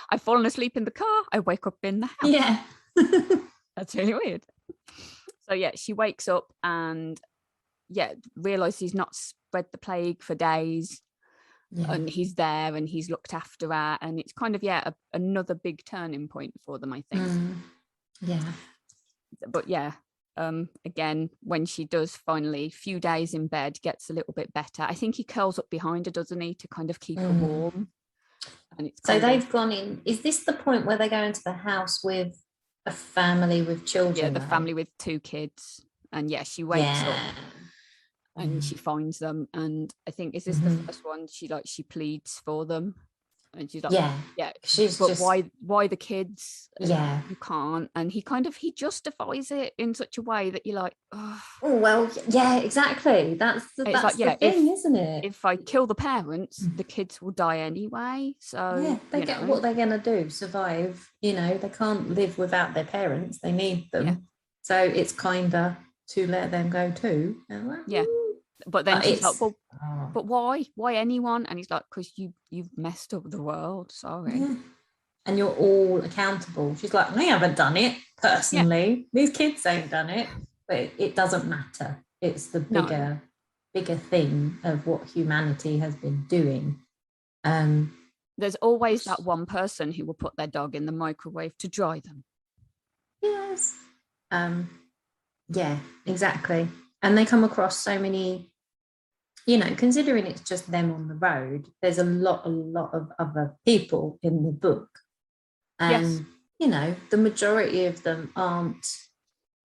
A: I've fallen asleep in the car, I wake up in the house.
B: Yeah.
A: That's really weird. So she wakes up and realizes he's not spread the plague for days. and he's there and he's looked after her, and it's kind of another big turning point for them, I think. But again, when she does finally, few days in bed, gets a little bit better. I think he curls up behind her, doesn't he, to kind of keep her warm. And it's
B: so they've gone in. Is this the point where they go into the house with a family with children?
A: Yeah, the family with 2 kids. And she wakes up and she finds them. And I think, is this the first one? She pleads for them. And she's like, she's but just, why the kids? You can't. And he justifies it in such a way that you're like, oh
B: well, exactly. That's the thing, isn't it?
A: If I kill the parents, the kids will die anyway. So
B: they get what they're gonna do, survive. They can't live without their parents. They need them. So it's kinda to let them go too.
A: But then she's like, well, but why? Why anyone? And he's like, because you've messed up the world. Sorry.
B: Yeah. And you're all accountable. She's like, I haven't done it personally. These kids ain't done it. But it doesn't matter. It's the bigger thing of what humanity has been doing.
A: There's always that one person who will put their dog in the microwave to dry them.
B: Yes. Exactly. And they come across so many, considering it's just them on the road, there's a lot of other people in the book. And, the majority of them aren't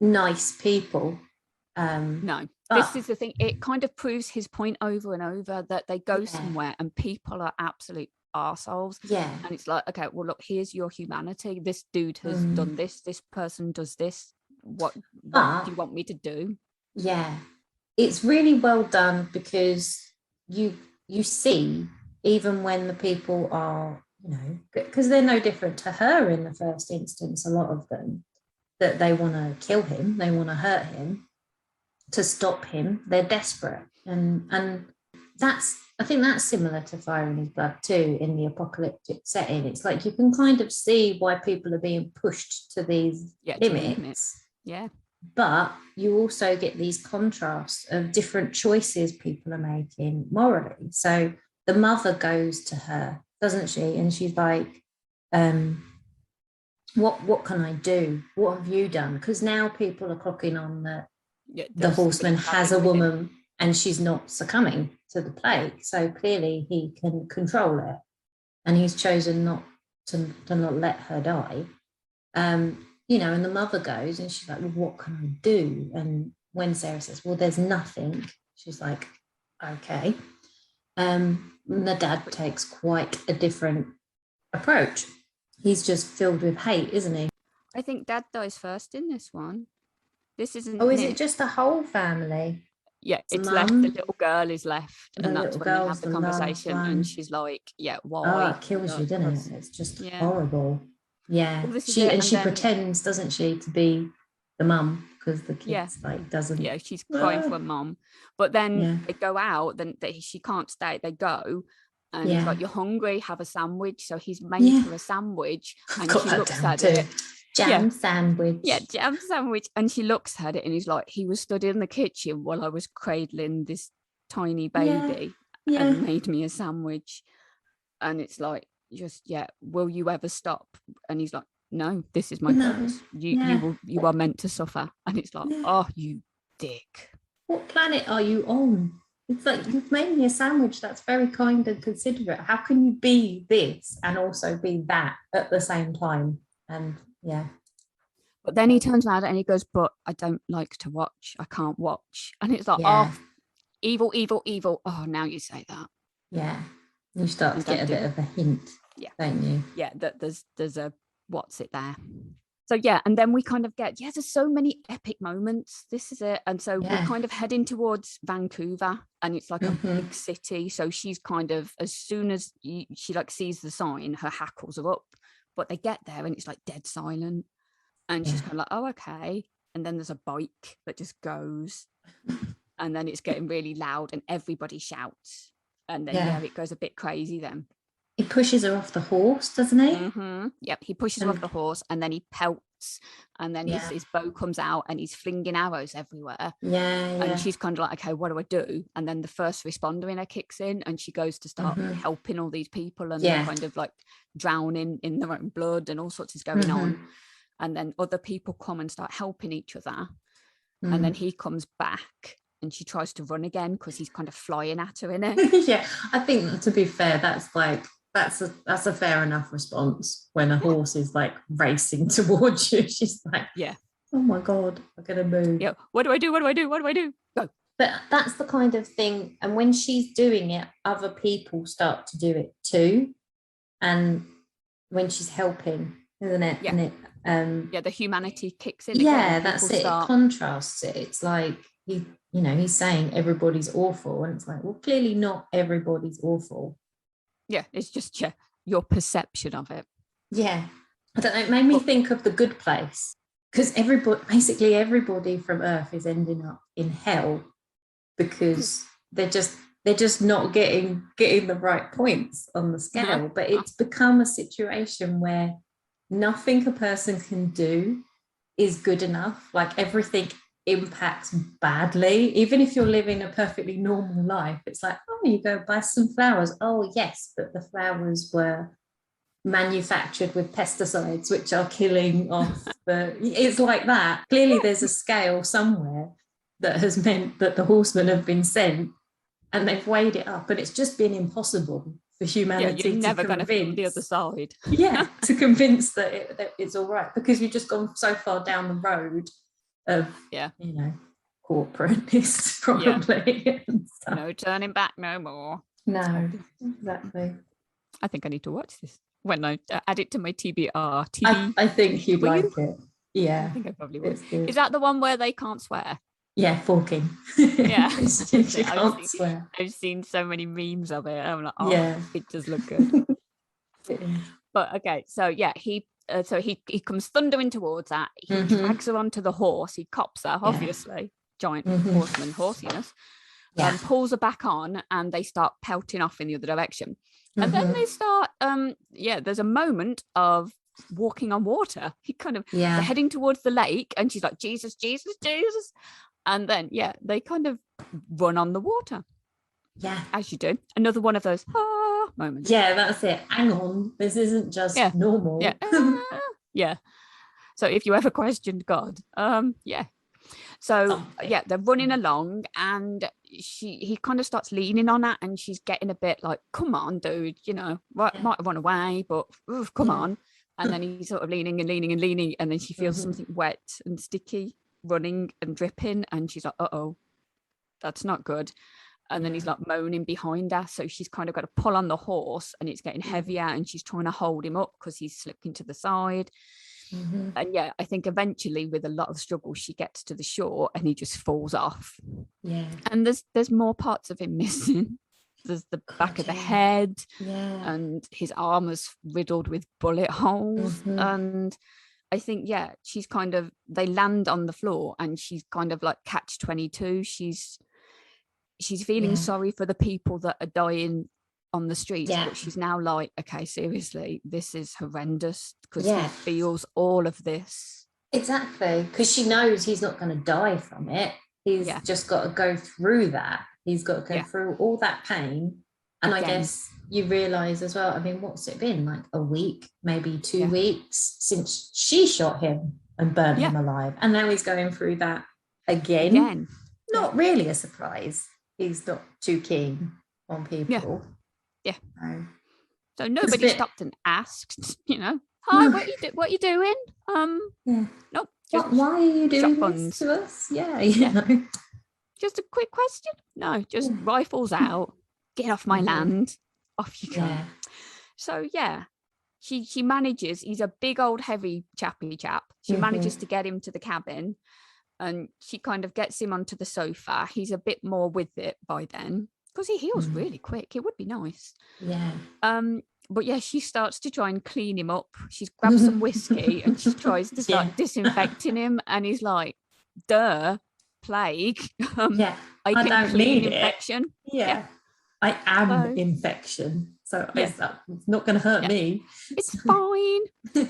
B: nice people.
A: No, this is the thing. It kind of proves his point over and over that they go somewhere and people are absolute arseholes.
B: Yeah.
A: And it's like, okay, well, look, here's your humanity. This dude has done this. This person does this. What do you want me to do?
B: Yeah, it's really well done because you see, even when the people are, because they're no different to her in the first instance, a lot of them, that they want to kill him, they want to hurt him, to stop him, they're desperate. And I think that's similar to Fire in His Blood too, in the apocalyptic setting. It's like you can kind of see why people are being pushed to these limits.
A: Yeah.
B: But you also get these contrasts of different choices people are making morally. So the mother goes to her, doesn't she? And she's like, what can I do? What have you done? Because now people are clocking on that the horseman has a woman and she's not succumbing to the plague. So clearly he can control it. And he's chosen not to not let her die. And the mother goes and she's like, well, what can I do? And when Sarah says, well, there's nothing, she's like, okay. The dad takes quite a different approach. He's just filled with hate, isn't he?
A: I think dad dies first in this one. This isn't.
B: Oh, is it just the whole family?
A: Yeah, it's left. The little girl is left, and that's when they have the conversation. And she's like, "Yeah, why?"
B: Oh, it kills you, doesn't it? It's just horrible. Yeah, well, she pretends, doesn't she, to be the mum because the kid's doesn't.
A: Yeah, she's crying for a mum, but then they go out. Then she can't stay. They go, and he's like, "You're hungry? Have a sandwich." So he's made her a sandwich, and she looks at it.
B: Jam sandwich.
A: Yeah, jam sandwich, and she looks at it, and he's like, "He was stood in the kitchen while I was cradling this tiny baby, and made me a sandwich," and it's like, will you ever stop? And he's like, no, this is my purpose. You are meant to suffer. And it's like, oh, you dick.
B: What planet are you on? It's like, you've made me a sandwich. That's very kind and considerate. How can you be this and also be that at the same time? And
A: but then he turns around and he goes, but I don't like to watch. I can't watch. And it's like, evil, evil, evil. Oh, now you say that.
B: Yeah. You start to get a bit of a hint, don't you?
A: Yeah, that there's a what's it there. So and then we kind of get there's so many epic moments. This is it. And so we're kind of heading towards Vancouver, and it's like a big city. So she's kind of, as soon as she like sees the sign, her hackles are up. But they get there and it's like dead silent, and she's kind of like, oh, okay. And then there's a bike that just goes, and then it's getting really loud and everybody shouts. And then it goes a bit crazy then.
B: He pushes her off the horse, doesn't he?
A: Mm-hmm. Yep, he pushes her off the horse, and then he pelts nuts, and then his bow comes out and he's flinging arrows everywhere.
B: And
A: she's kind of like, okay, what do I do? And then the first responder in her kicks in, and she goes to start helping all these people, and they're kind of like drowning in their own blood, and all sorts is going on. And then other people come and start helping each other, and then he comes back, and she tries to run again because he's kind of flying at her in it.
B: I think, to be fair, that's a fair enough response when a horse is like racing towards you. She's like, oh my God, I'm gonna move.
A: Yeah, what do I do? Go.
B: But that's the kind of thing, and when she's doing it, other people start to do it too. And when she's helping, isn't it? And
A: the humanity kicks in.
B: Yeah, that's it. It contrasts it. It's like he's saying everybody's awful, and it's like, well, clearly not everybody's awful.
A: Yeah, it's just your perception of it.
B: Yeah, I don't know. It made me think of The Good Place, because basically everybody from Earth is ending up in hell because they're just not getting the right points on the scale. But it's become a situation where nothing a person can do is good enough. Like, everything impacts badly. Even if you're living a perfectly normal life, it's like, oh, you go buy some flowers. Oh yes, but the flowers were manufactured with pesticides which are killing off it's like that. Clearly there's a scale somewhere that has meant that the horsemen have been sent, and they've weighed it up, and it's just been impossible for humanity.
A: You're never going to feel the other side.
B: To convince that it's all right, because you've just gone so far down the road of corporateness, probably.
A: No turning back no more.
B: No, exactly.
A: I think I need to watch this when I add it to my TBR.
B: I think you'd like it. Yeah,
A: I think I probably would. Is that the one where they can't swear?
B: Yeah, forking.
A: Yeah.
B: You can't swear.
A: I've seen so many memes of it. I'm like, it does look good. But okay, so he comes thundering towards that. He drags her onto the horse. He cops her, obviously. Giant horseman horsiness. And pulls her back on, and they start pelting off in the other direction. And then they start, there's a moment of walking on water. He kind of, they're heading towards the lake, and she's like, Jesus, Jesus, Jesus. And then, they kind of run on the water.
B: Yeah.
A: As you do. Another one of those moments.
B: Yeah, that's it. Hang on. This isn't just normal.
A: Yeah. So if you ever questioned God, So they're running along, and he kind of starts leaning on her, and she's getting a bit like, come on, dude, might run away, but come on. And then he's sort of leaning, and then she feels something wet and sticky running and dripping, and she's like, uh-oh, that's not good. And then he's like moaning behind her, so she's kind of got to pull on the horse, and it's getting heavier, and she's trying to hold him up because he's slipping to the side. And I think eventually, with a lot of struggle, she gets to the shore, and he just falls off. And there's more parts of him missing. There's the back of the head, and his arm is riddled with bullet holes. And I think she's kind of, they land on the floor, and she's kind of like catch-22. She's feeling sorry for the people that are dying on the streets, but she's now like, okay, seriously, this is horrendous, because he feels all of this.
B: Exactly, because she knows he's not going to die from it. He's just got to go through that. He's got to go through all that pain. And I guess you realise as well, I mean, what's it been, like a week, maybe 2 weeks since she shot him and burned him alive, and now he's going through that again. Not really a surprise. He's not too keen on people.
A: So nobody stopped and asked, hi, what you doing? Nope.
B: Why are you doing this to us?
A: Just a quick question. No, just rifles out. Get off my land. Off you go. So she manages. He's a big old heavy chappy chap. She manages to get him to the cabin, and she kind of gets him onto the sofa. He's a bit more with it by then, because he heals really quick. It would be nice. But she starts to try and clean him up. She's grabbed some whiskey, and she tries to start disinfecting him, and he's like, duh, plague. I
B: don't
A: clean
B: need
A: infection.
B: I am infection. so it's not going to hurt me.
A: It's fine.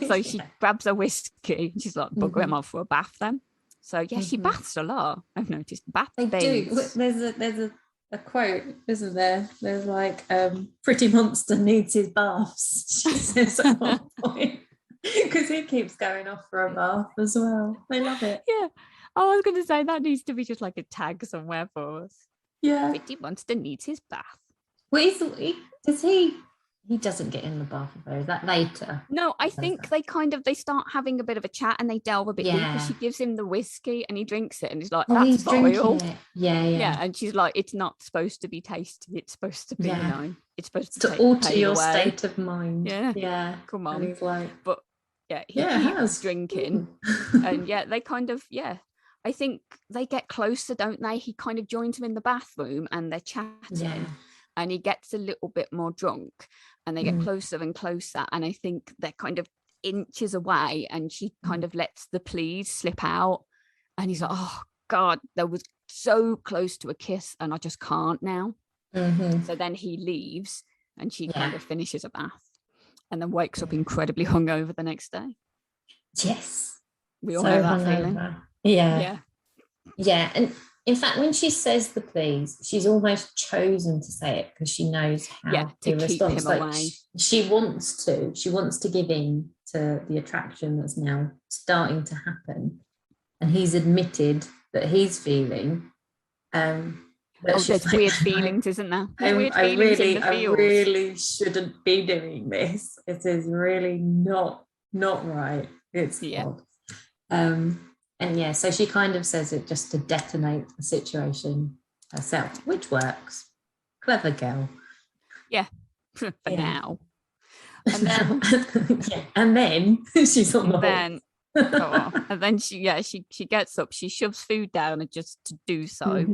A: So she grabs a whiskey. She's like, bugger him off for a bath then. So she baths a lot. I've noticed bath babes.
B: There's a quote, isn't there? There's like, pretty monster needs his baths, she says at one point, because he keeps going off for a bath as well. I love it.
A: Yeah. Oh, I was going to say that needs to be just like a tag somewhere for us.
B: Yeah.
A: Pretty monster needs his bath.
B: Well, he doesn't get in the bath though. Is that later?
A: No, I think they start having a bit of a chat and they delve a bit deeper. She gives him the whiskey and he drinks it and he's like, that's vile. Yeah. And she's like, it's not supposed to be tasty. It's supposed to be, it's supposed
B: to alter your state of mind. Yeah.
A: Come on.
B: And he's like,
A: but he keeps drinking. And they kind of, I think they get closer, don't they? He kind of joins him in the bathroom and they're chatting and he gets a little bit more drunk and they get closer and closer. And I think they're kind of inches away and she kind of lets the please slip out. And he's like, oh, God, that was so close to a kiss and I just can't now. So then he leaves and she kind of finishes a bath and then wakes up incredibly hungover the next day.
B: Yes.
A: We all know that feeling.
B: Yeah. And in fact, when she says the please, she's almost chosen to say it because she knows how to respond. Like she wants to give in to the attraction that's now starting to happen. And he's admitted that he's feeling.
A: There's weird feelings, isn't there? I
B: really shouldn't be doing this. It is really not right. It's odd. And so she kind of says it just to detonate the situation herself, which works. Clever girl.
A: Yeah, for now. And then,
B: and then she's on the horse.
A: And then she gets up, she shoves food down and just to do so,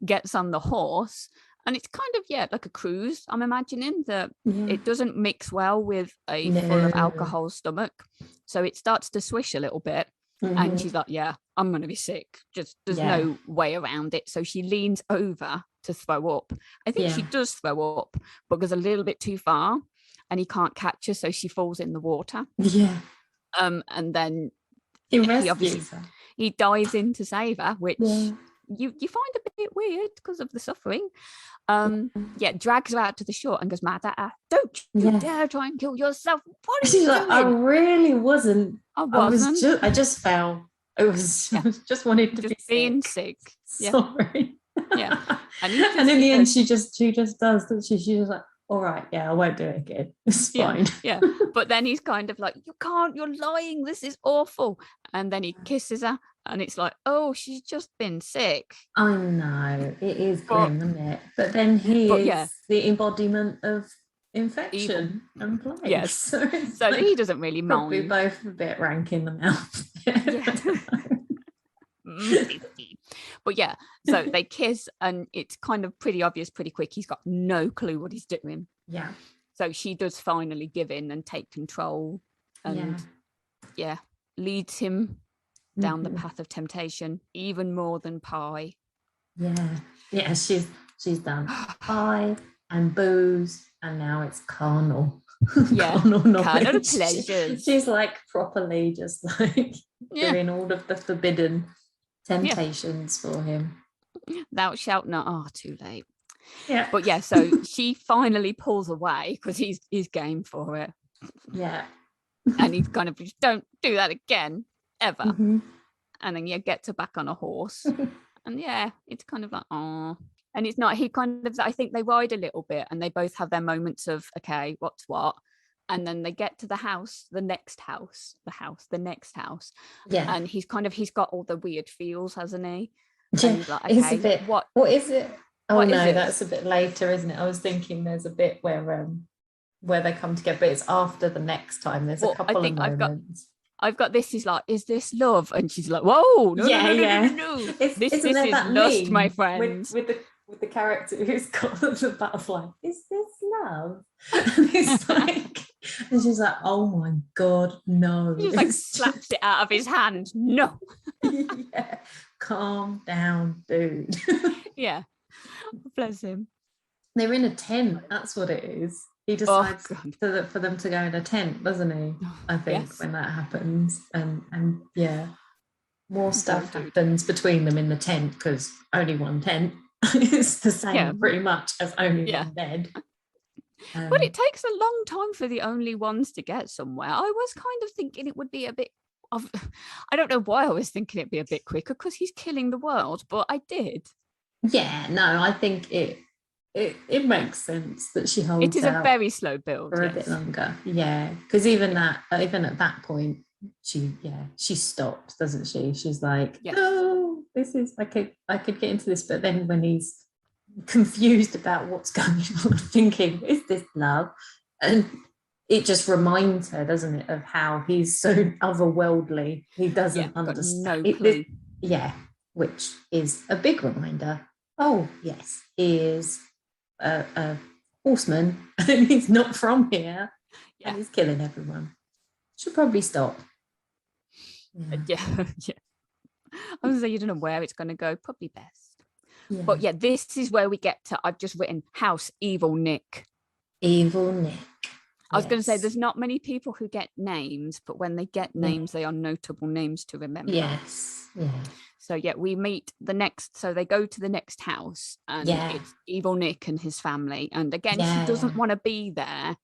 A: gets on the horse. And it's kind of, like a cruise, I'm imagining, that it doesn't mix well with a full of alcohol stomach. So it starts to swish a little bit. And she's like, I'm going to be sick. Just there's no way around it. So she leans over to throw up. I think she does throw up, but goes a little bit too far and he can't catch her. So she falls in the water. Yeah. And then he rescues her. He dives in to save her, which you find a bit weird because of the suffering. Drags her out to the shore and goes mad at her. Don't you dare try and kill yourself. What are you doing?
B: I really wasn't. I just fell. I was just wanted to be
A: being sick.
B: Sorry.
A: Yeah.
B: And in the end, she just does that. She's just like, all right, I won't do it again. It's fine.
A: Yeah. But then he's kind of like, you can't, you're lying. This is awful. And then he kisses her and it's like, oh, she's just been sick.
B: I know. It is grim, isn't it? But then he is the embodiment of infection and plague.
A: Yes. So he doesn't really mind.
B: Probably both a bit rank in the mouth.
A: But so they kiss and it's kind of pretty obvious pretty quick. He's got no clue what he's doing.
B: Yeah.
A: So she does finally give in and take control and leads him down the path of temptation even more than pie.
B: Yeah, she's done pie and booze and now it's carnal. Carnal
A: pleasures.
B: She's like properly just like doing all of the forbidden temptations for him.
A: Thou shalt not. Oh, too late.
B: Yeah.
A: But so she finally pulls away because he's game for it.
B: Yeah.
A: And he's kind of just, don't do that again ever. And then gets her back on a horse. And it's kind of like, oh. And it's not, he kind of, I think they ride a little bit and they both have their moments of, okay, what's what? And then they get to the next house. Yeah. And he's got all the weird feels, hasn't he?
B: Yeah. He's like, okay, a bit, what is it? Oh no, that's a bit later, isn't it? I was thinking there's a bit where they come together, but it's after the next time. There's a couple of moments.
A: I've got this. He's like, is this love? And she's like, whoa, no. This is lust, my friend.
B: With the character who's got the butterfly. Is this love? And it's like, and she's like, oh my God, no.
A: He just like slaps it out of his hand. No.
B: Calm down, dude.
A: Yeah. Bless him.
B: They're in a tent. That's what it is. He decides for them to go in a tent, doesn't he? I think when that happens, and yeah, more stuff happens between them in the tent because only one tent. It's the same pretty much as only one bed.
A: But it takes a long time for the only ones to get somewhere. I was kind of thinking it would be a bit of, I don't know why I was thinking it'd be a bit quicker because he's killing the world, but I did.
B: Yeah, no, I think it makes sense that she holds
A: it is a very slow build
B: for a bit longer. Yeah, because even at that point, she stops, doesn't she? She's like, oh, this is I could get into this, but then when he's confused about what's going on, thinking, is this love? And it just reminds her, doesn't it, of how he's so otherworldly. He doesn't understand.
A: No clue.
B: Which is a big reminder. Oh, yes, he is a horseman and he's not from here and he's killing everyone. Should probably stop.
A: Yeah. I was saying, you don't know where it's going to go. Probably best. Yeah. But yeah, this is where we get to, I've just written House Evil Nick.
B: Evil Nick.
A: I was going to say there's not many people who get names, but when they get names, they are notable names to remember.
B: Yes. Yeah.
A: So we meet so they go to the next house and it's Evil Nick and his family. And again, she doesn't want to be there.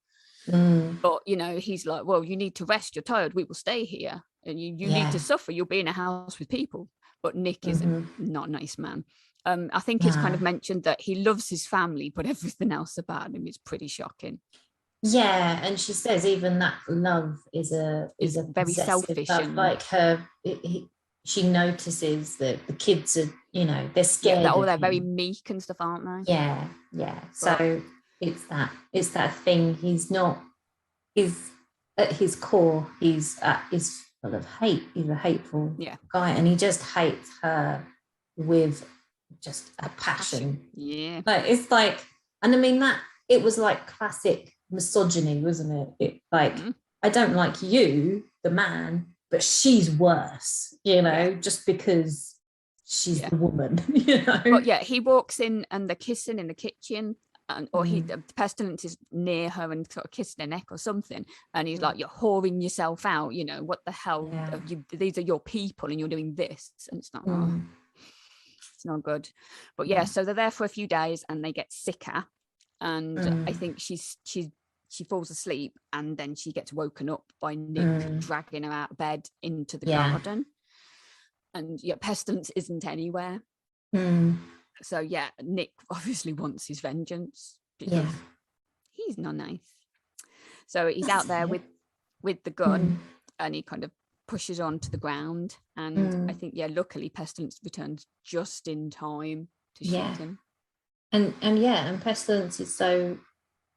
A: But, he's like, well, you need to rest. You're tired. We will stay here. And you need to suffer. You'll be in a house with people. But Nick is not a nice man. I think it's kind of mentioned that he loves his family, but everything else about him is pretty shocking.
B: Yeah, and she says even that love is a
A: very selfish.
B: Like she notices that the kids are, they're scared.
A: They're very meek and stuff, aren't they?
B: Yeah. So it's that thing. He's at his core. He's full of hate. He's a hateful guy, and he just hates her with just a passion.
A: Yeah.
B: Like it's like, and I mean that it was like classic misogyny, wasn't it? I don't like you, the man, but she's worse, just because she's the woman,
A: But he walks in and they're kissing in the kitchen, or the Pestilence is near her and sort of kissing her neck or something, and he's like, you're whoring yourself out, what the hell, these are your people and you're doing this, and it's not it's not good. But so they're there for a few days and they get sicker, and I think she falls asleep and then she gets woken up by Nick dragging her out of bed into the garden, and Pestilence isn't anywhere. So Nick obviously wants his vengeance because he's not nice. So he's out there with the gun and he kind of pushes onto the ground, and I think luckily Pestilence returns just in time to shoot him.
B: And Pestilence is so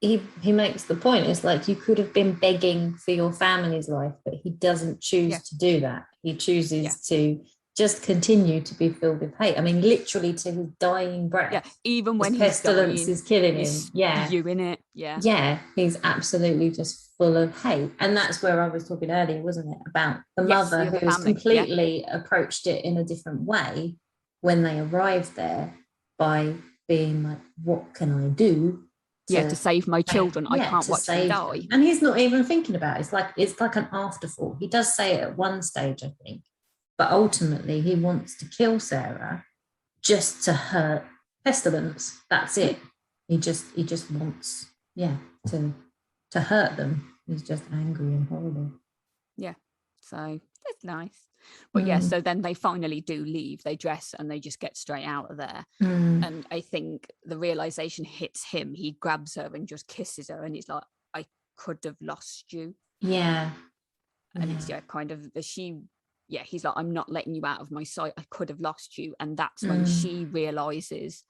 B: he makes the point, it's like you could have been begging for your family's life, but he doesn't choose to do that. He chooses to just continue to be filled with hate. I mean, literally to his dying breath.
A: Yeah, even when
B: Pestilence is killing him.
A: You in it. Yeah.
B: Yeah, he's absolutely just full of hate. And that's where I was talking earlier, wasn't it? About the mother who has completely approached it in a different way when they arrived there, by being like, what can I do?
A: To save my children. I can't watch them die.
B: And he's not even thinking about it. It's like an afterthought. He does say it at one stage, I think. But ultimately, he wants to kill Sarah just to hurt Pestilence. That's it. He just wants, to hurt them. He's just angry and horrible.
A: Yeah. So that's nice. But so then they finally do leave. They dress and they just get straight out of there. And I think the realization hits him. He grabs her and just kisses her, and he's like, I could have lost you.
B: Yeah.
A: And it's kind of he's like, I'm not letting you out of my sight. I could have lost you. And that's when she realizes,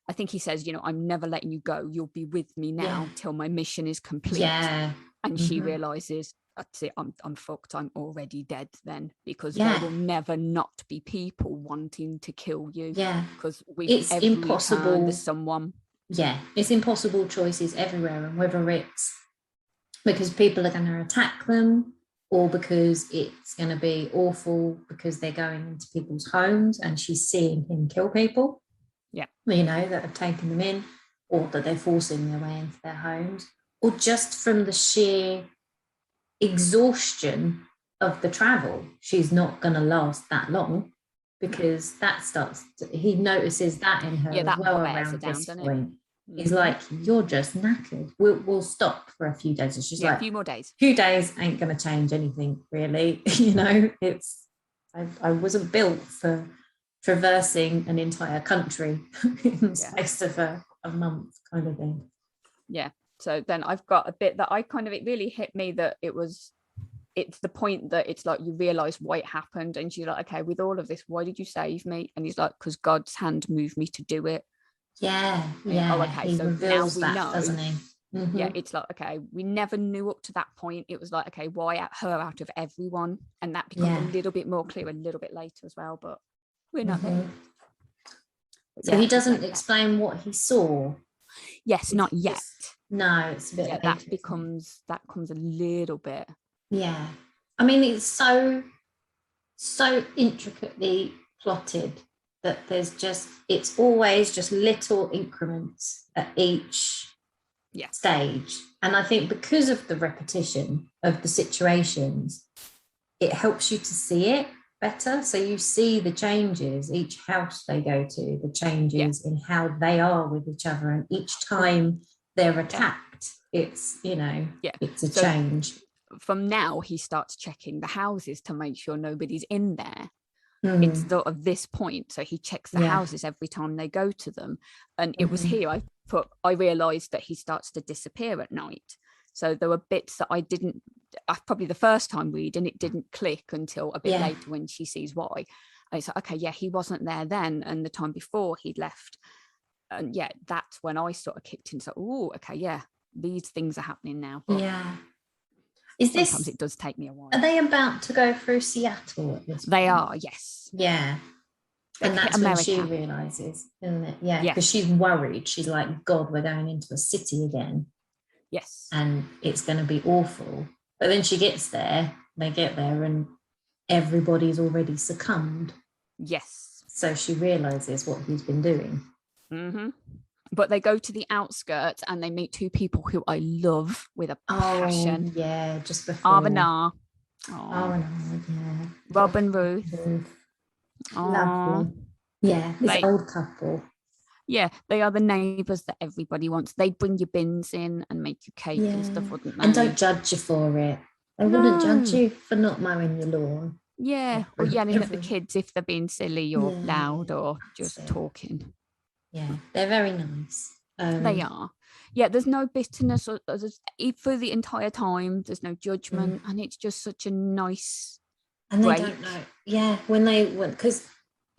A: I think he says, I'm never letting you go. You'll be with me now till my mission is complete.
B: Yeah.
A: And she realizes, that's it, I'm fucked. I'm already dead then, because there will never not be people wanting to kill you.
B: Yeah.
A: Because
B: it's impossible.
A: There's someone.
B: Yeah. It's impossible choices everywhere. And whether it's because people are going to attack them, or because it's going to be awful because they're going into people's homes and she's seeing him kill people, that have taken them in, or that they're forcing their way into their homes, or just from the sheer exhaustion of the travel. She's not going to last that long, because he notices that in her as well around this point. He's like, you're just knackered. We'll stop for a few days. And she's like,
A: a few more days.
B: Few days ain't going to change anything, really. You know, I wasn't built for traversing an entire country in the space of a month, kind of thing.
A: Yeah. So then I've got a bit that it really hit me, that it's the point that it's like you realize why it happened, and she's like, okay, with all of this, why did you save me? And he's like, because God's hand moved me to do it.
B: Yeah.
A: Oh, okay.
B: He
A: so now we know,
B: doesn't he? Mm-hmm.
A: Yeah, it's like, okay, we never knew up to that point. It was like, okay, why her out of everyone? And that becomes a little bit more clear a little bit later as well, but we're not there.
B: So he doesn't explain what he saw.
A: Yes, not yet.
B: No, it's a bit.
A: Yeah, that comes a little bit.
B: Yeah, I mean, it's so intricately plotted that it's always just little increments at each stage. And I think because of the repetition of the situations, it helps you to see it better. So you see the changes, each house they go to, the changes in how they are with each other. And each time they're attacked, it's, it's a change.
A: From now, he starts checking the houses to make sure nobody's in there. It's sort of this point. So he checks the houses every time they go to them. And it was here I realized that he starts to disappear at night. So there were bits that I didn't, probably the first time reading, it didn't click until a bit later when she sees why. And it's like, okay, he wasn't there then, and the time before he'd left. And that's when I sort of kicked in. So, okay, these things are happening now. But sometimes it does take me a while.
B: Are they about to go through Seattle at this point?
A: They are, yes.
B: Yeah. And that's America. When she realizes, isn't it? Yeah, because she's worried. She's like, God, we're going into a city again.
A: Yes.
B: And it's going to be awful. But then she gets there, they get there, and everybody's already succumbed.
A: Yes.
B: So she realizes what he's been doing.
A: Mm-hmm. But they go to the outskirts and they meet two people who I love with a passion.
B: Yeah, just before.
A: R&R.
B: R&R, yeah.
A: Rob and Ruth.
B: Lovely. Yeah, this old couple.
A: Yeah, they are the neighbours that everybody wants. They bring you bins in and make you cake and stuff, wouldn't they?
B: And don't judge you for it. They wouldn't judge you for not mowing your lawn.
A: Yeah, or yelling at the kids if they're being silly or loud or just talking.
B: Yeah, they're very nice.
A: They are. Yeah, there's no bitterness through the entire time. There's no judgment, and it's just such a nice.
B: And they don't know. Yeah, when because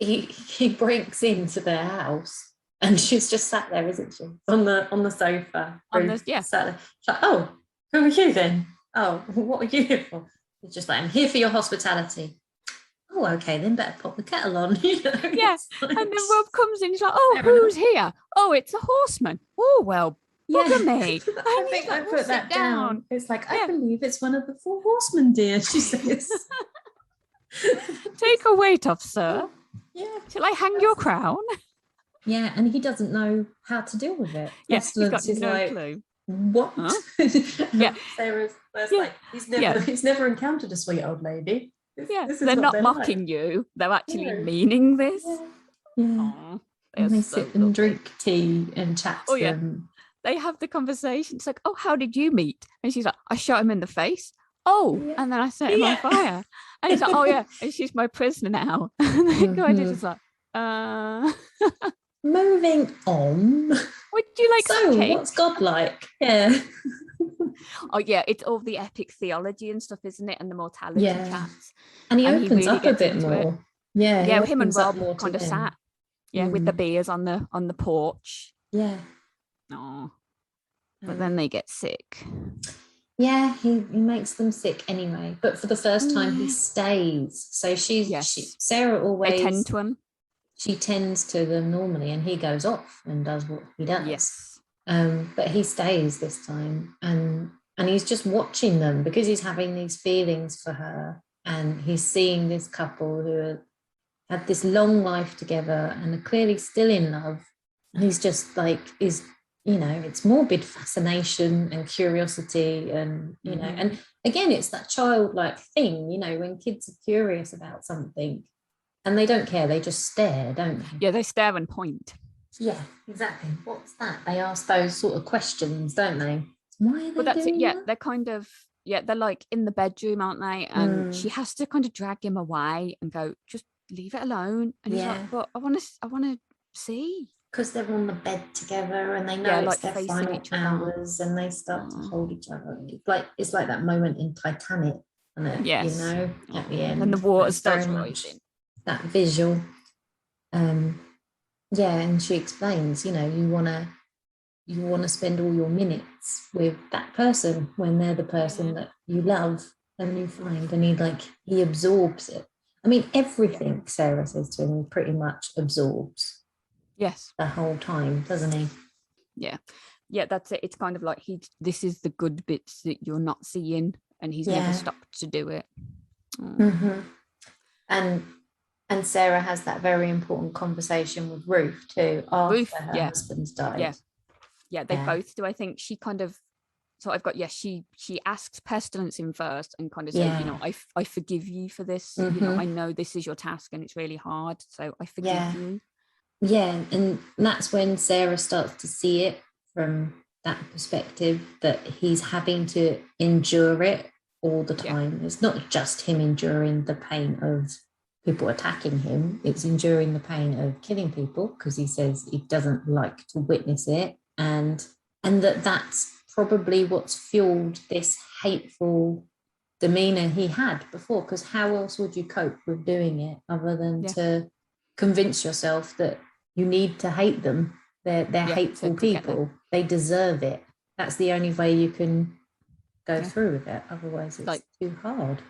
B: he breaks into their house. And she's just sat there, isn't she? On the sofa. Sat there. She's like, oh, who are you then? Oh, what are you here for? It's just like, I'm here for your hospitality. Oh, okay, then better pop the kettle on.
A: Yes. And then Rob comes in, he's like, oh, who's here? Oh, it's a horseman. Oh, well, bugger me.
B: I think I put that down. It's like, I believe it's one of the Four Horsemen, dear, she says.
A: Take a weight off, sir.
B: Yeah.
A: Shall I hang your crown?
B: Yeah, and he doesn't know how to deal with it.
A: Yes, he's got no clue.
B: What?
A: Huh?
B: Sarah's like, he's never encountered a sweet old lady.
A: They're not mocking you. They're actually meaning this.
B: Yeah. And they sit and drink tea and chat to them.
A: They have the conversation. It's like, oh, how did you meet? And she's like, I shot him in the face. Oh, and then I set him on fire. And he's like, oh yeah, and she's my prisoner now. And then God is just like,
B: Moving on.
A: Would you like
B: some cake? What's God like? Yeah.
A: Oh yeah, it's all the epic theology and stuff, isn't it? And the mortality chats.
B: And he opens really up a bit more. Yeah.
A: Yeah, him and Rob kind of sat. Yeah, with the beers on the porch.
B: Yeah.
A: Oh. But then they get sick.
B: Yeah, he makes them sick anyway. But for the first time, he stays. So Sarah always.
A: They tend to him.
B: She tends to them normally, and he goes off and does what he does.
A: Yes.
B: But he stays this time, and he's just watching them because he's having these feelings for her, and he's seeing this couple who had this long life together and are clearly still in love. And he's just like is it's morbid fascination and curiosity, and and again, it's that childlike thing, when kids are curious about something and they don't care, they just stare, don't they?
A: Yeah, they stare and point.
B: Yeah, exactly. What's that? They ask those sort of questions, don't they? Why are they
A: That's
B: doing
A: it. Yeah,
B: that?
A: they're kind of, they're like in the bedroom, aren't they? And she has to kind of drag him away and go, just leave it alone. And he's like, but I want to see.
B: Because they're on the bed together and they know it's
A: like
B: their
A: facing
B: final
A: each other.
B: hours, and they start to hold each other. It's like that moment in Titanic, isn't it?
A: Yes.
B: At the end.
A: And the water starts rising.
B: That visual. And she explains, you want to spend all your minutes with that person when they're the person that you love and you find, and he absorbs it. I mean, everything Sarah says to him pretty much absorbs.
A: Yes.
B: The whole time, doesn't he?
A: Yeah, that's it. It's kind of like this is the good bits that you're not seeing, and he's never stopped to do it.
B: And Sarah has that very important conversation with Ruth too after her husband's died.
A: Yeah, they both do. I think she kind of, so I've got, she asks Pestilence in first and kind of says, I forgive you for this. I know this is your task and it's really hard, so I forgive you. Yeah,
B: and that's when Sarah starts to see it from that perspective, that he's having to endure it all the time. It's not just him enduring the pain of people attacking him, it's enduring the pain of killing people, because he says he doesn't like to witness it, and that's probably what's fueled this hateful demeanor he had before, because how else would you cope with doing it other than to convince yourself that you need to hate them? They're hateful people. They deserve it. That's the only way you can go through with it. Otherwise, it's too hard.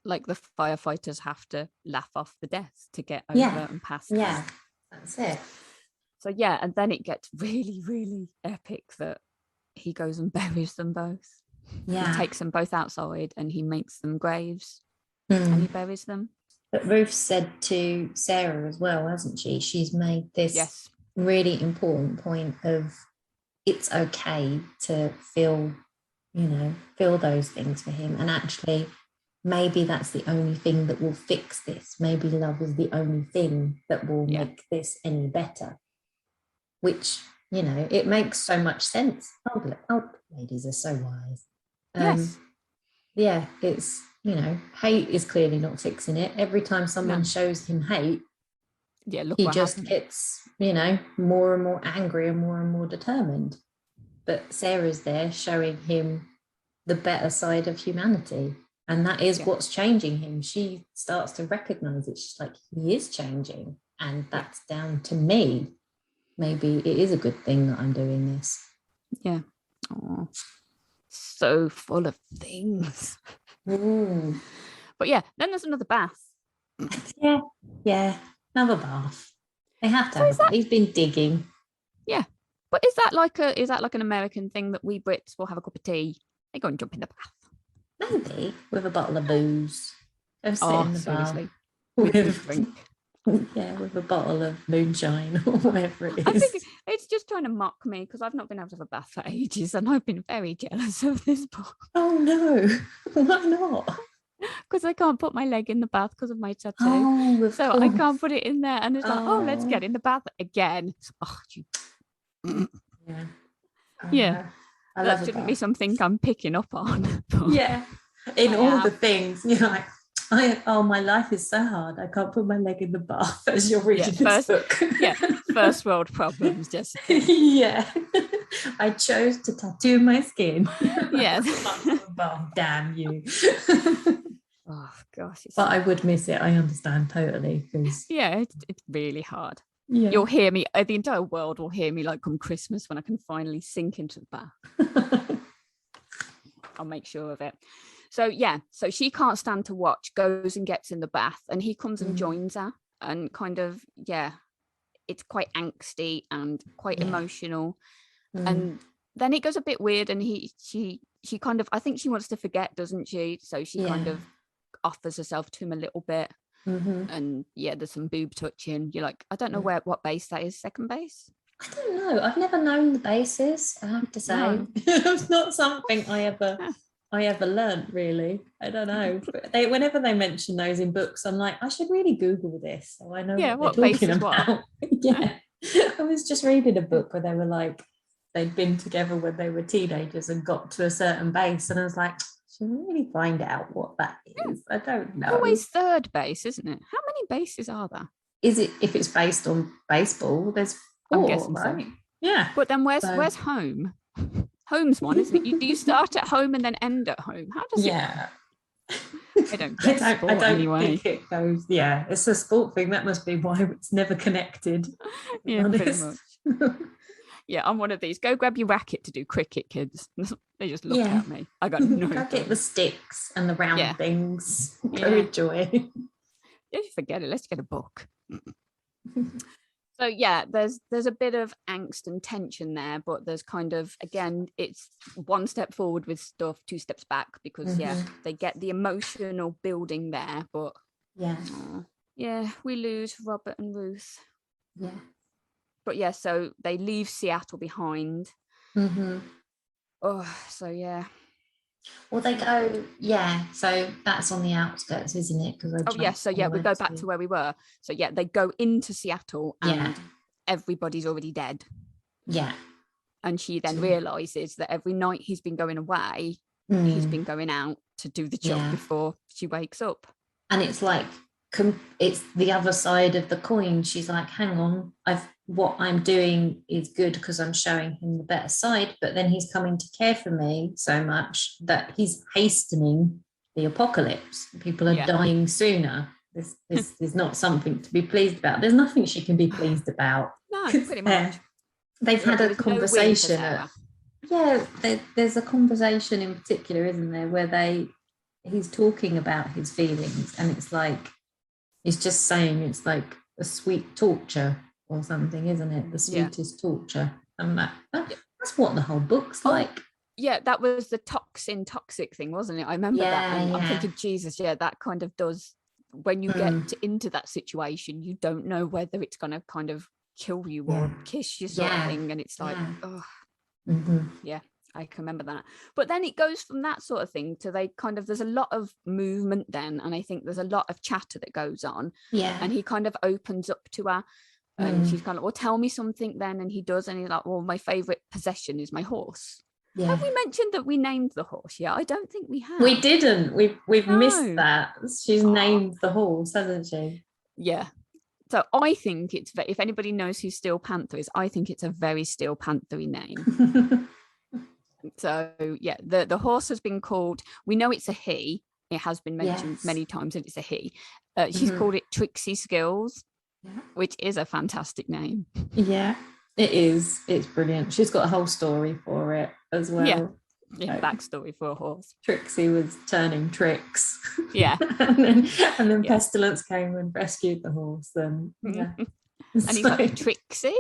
A: Like the firefighters have to laugh off the death to get over and past.
B: Yeah, that's it.
A: So and then it gets really, really epic that he goes and buries them both. Yeah. He takes them both outside and he makes them graves and he buries them.
B: But Ruth said to Sarah as well, hasn't she? She's made this really important point of it's okay to feel those things for him. And actually, maybe that's the only thing that will fix this. Maybe love is the only thing that will make this any better. Which, it makes so much sense. Oh, ladies are so wise. It's, hate is clearly not fixing it. Every time someone shows him hate, he just gets, more and more angry and more determined. But Sarah's there showing him the better side of humanity. And that is what's changing him. She starts to recognize it. She's like, he is changing. And that's down to me. Maybe it is a good thing that I'm doing this.
A: Yeah. Oh, so full of things. But then there's another bath.
B: Yeah. Another bath. They have to have a bath. He's been digging.
A: Yeah. But is that like an American thing that we Brits will have a cup of tea? They go and jump in the bath.
B: Maybe with a bottle of booze. Go sit in the
A: seriously.
B: With a drink. With a bottle of moonshine or whatever it is.
A: I think it's just trying to mock me because I've not been out of a bath for ages and I've been very jealous of this book.
B: Oh no, why not?
A: Because I can't put my leg in the bath because of my tattoo. So I can't put it in there, and it's like, let's get in the bath again. Yeah. That shouldn't be something I'm picking up on.
B: In all the things, you're like, my life is so hard. I can't put my leg in the bath as you're reading this book.
A: First world problems, just.
B: I chose to tattoo my skin.
A: Well,
B: damn you.
A: Oh gosh.
B: But I would miss it. I understand totally.
A: It's really hard. You'll hear me. The entire world will hear me like come Christmas when I can finally sink into the bath. I'll make sure of it. So she can't stand to watch, goes and gets in the bath, and he comes and joins her, and kind of it's quite angsty and quite emotional, and then it goes a bit weird, and she kind of, I think she wants to forget, doesn't she? So she kind of offers herself to him a little bit, and there's some boob touching. You're like, I don't know what base that is, second base.
B: I don't know. I've never known the basis, I have to say.
A: No.
B: It's not something I ever learnt, really. I don't know. But whenever they mention those in books, I'm like, I should really Google this so I know what they're talking about. Yeah. I was just reading a book where they were like, they'd been together when they were teenagers and got to a certain base, and I was like, I should really find out what that is. I don't know.
A: Always third base, isn't it? How many bases are there?
B: Is it, if it's based on baseball, there's 4,
A: I'm guessing
B: right?
A: so.
B: Yeah.
A: But then where's home? Home's one, isn't it? Do you start at home and then end at home? How does it?
B: Yeah.
A: I don't
B: think it goes. Yeah, it's a sport thing. That must be why it's never connected.
A: Yeah, pretty much. Yeah, I'm one of these. Go grab your racket to do cricket, kids. They just look at me. I got no.
B: Go get the sticks and the round things. Go enjoy.
A: Just forget it. Let's get a book. So yeah, there's a bit of angst and tension there, but there's kind of, again, it's one step forward with stuff, 2 steps back, because they get the emotional building there, but we lose Robert and Ruth.
B: Yeah.
A: But yeah, so they leave Seattle behind. Oh, so yeah.
B: Well, they go, so that's on the outskirts, isn't it?
A: We go back to where we were. So yeah, they go into Seattle and everybody's already dead.
B: Yeah.
A: And she then realizes that every night he's been going away, he's been going out to do the job before she wakes up.
B: And it's like, it's the other side of the coin. She's like, hang on, what I'm doing is good because I'm showing him the better side, but then he's coming to care for me so much that he's hastening the apocalypse. People are dying sooner. This is not something to be pleased about. There's nothing she can be pleased about.
A: No, pretty much.
B: They've had a conversation. There's a conversation in particular, isn't there, where he's talking about his feelings, and it's like, he's just saying it's like a sweet torture or something, isn't it? The sweetest torture. And that's what the whole book's like.
A: Yeah, that was the toxic thing, wasn't it? I remember that. And I'm thinking, Jesus, that kind of does, when you get into that situation, you don't know whether it's going to kind of kill you or kiss you sort of thing. And it's like, I can remember that. But then it goes from that sort of thing to there's a lot of movement then. And I think there's a lot of chatter that goes on.
B: Yeah.
A: And he kind of opens up to her. And she's kind of, well, tell me something then. And he does. And he's like, well, my favourite possession is my horse. Yeah. Have we mentioned that we named the horse yet? I don't think we have.
B: We didn't. We've missed that. She's named the horse, hasn't she?
A: Yeah. So I think if anybody knows who Steel Panther is, I think it's a very Steel Panther-y name. So yeah, the horse has been called, we know it's a he. It has been mentioned many times that it's a he. She's called it Trixie Skills, which is a fantastic name. Yeah,
B: it is. It's brilliant. She's got a whole story for it as well.
A: Yeah, backstory for a horse.
B: Trixie was turning tricks.
A: Yeah.
B: and then Pestilence came and rescued the horse. And
A: and he's like, Trixie?